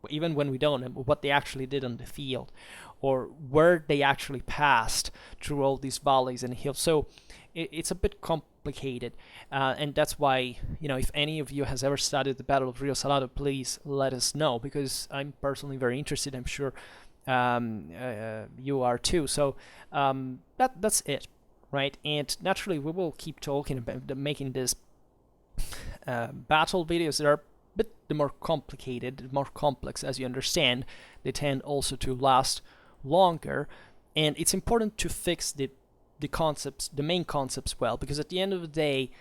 even when we don't know what they actually did on the field, or where they actually passed through all these valleys and hills. So it's a bit complicated, and that's why, if any of you has ever studied the Battle of Rio Salado, please let us know, because I'm personally very interested. I'm sure you are too. So that's it. Right, and naturally we will keep talking about making this battle videos that are a bit more complicated, more complex, as you understand. They tend also to last longer, and it's important to fix the concepts, the main concepts, well, because at the end of the day,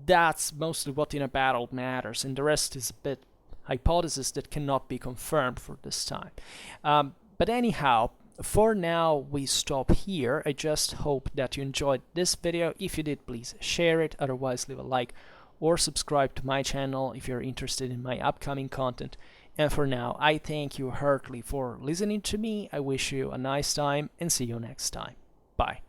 that's mostly what in a battle matters, and the rest is a bit hypothesis that cannot be confirmed for this time. But anyhow, for now, we stop here. I just hope that you enjoyed this video. If you did, please share it. Otherwise, leave a like or subscribe to my channel if you're interested in my upcoming content. And for now, I thank you heartily for listening to me. I wish you a nice time and see you next time. Bye.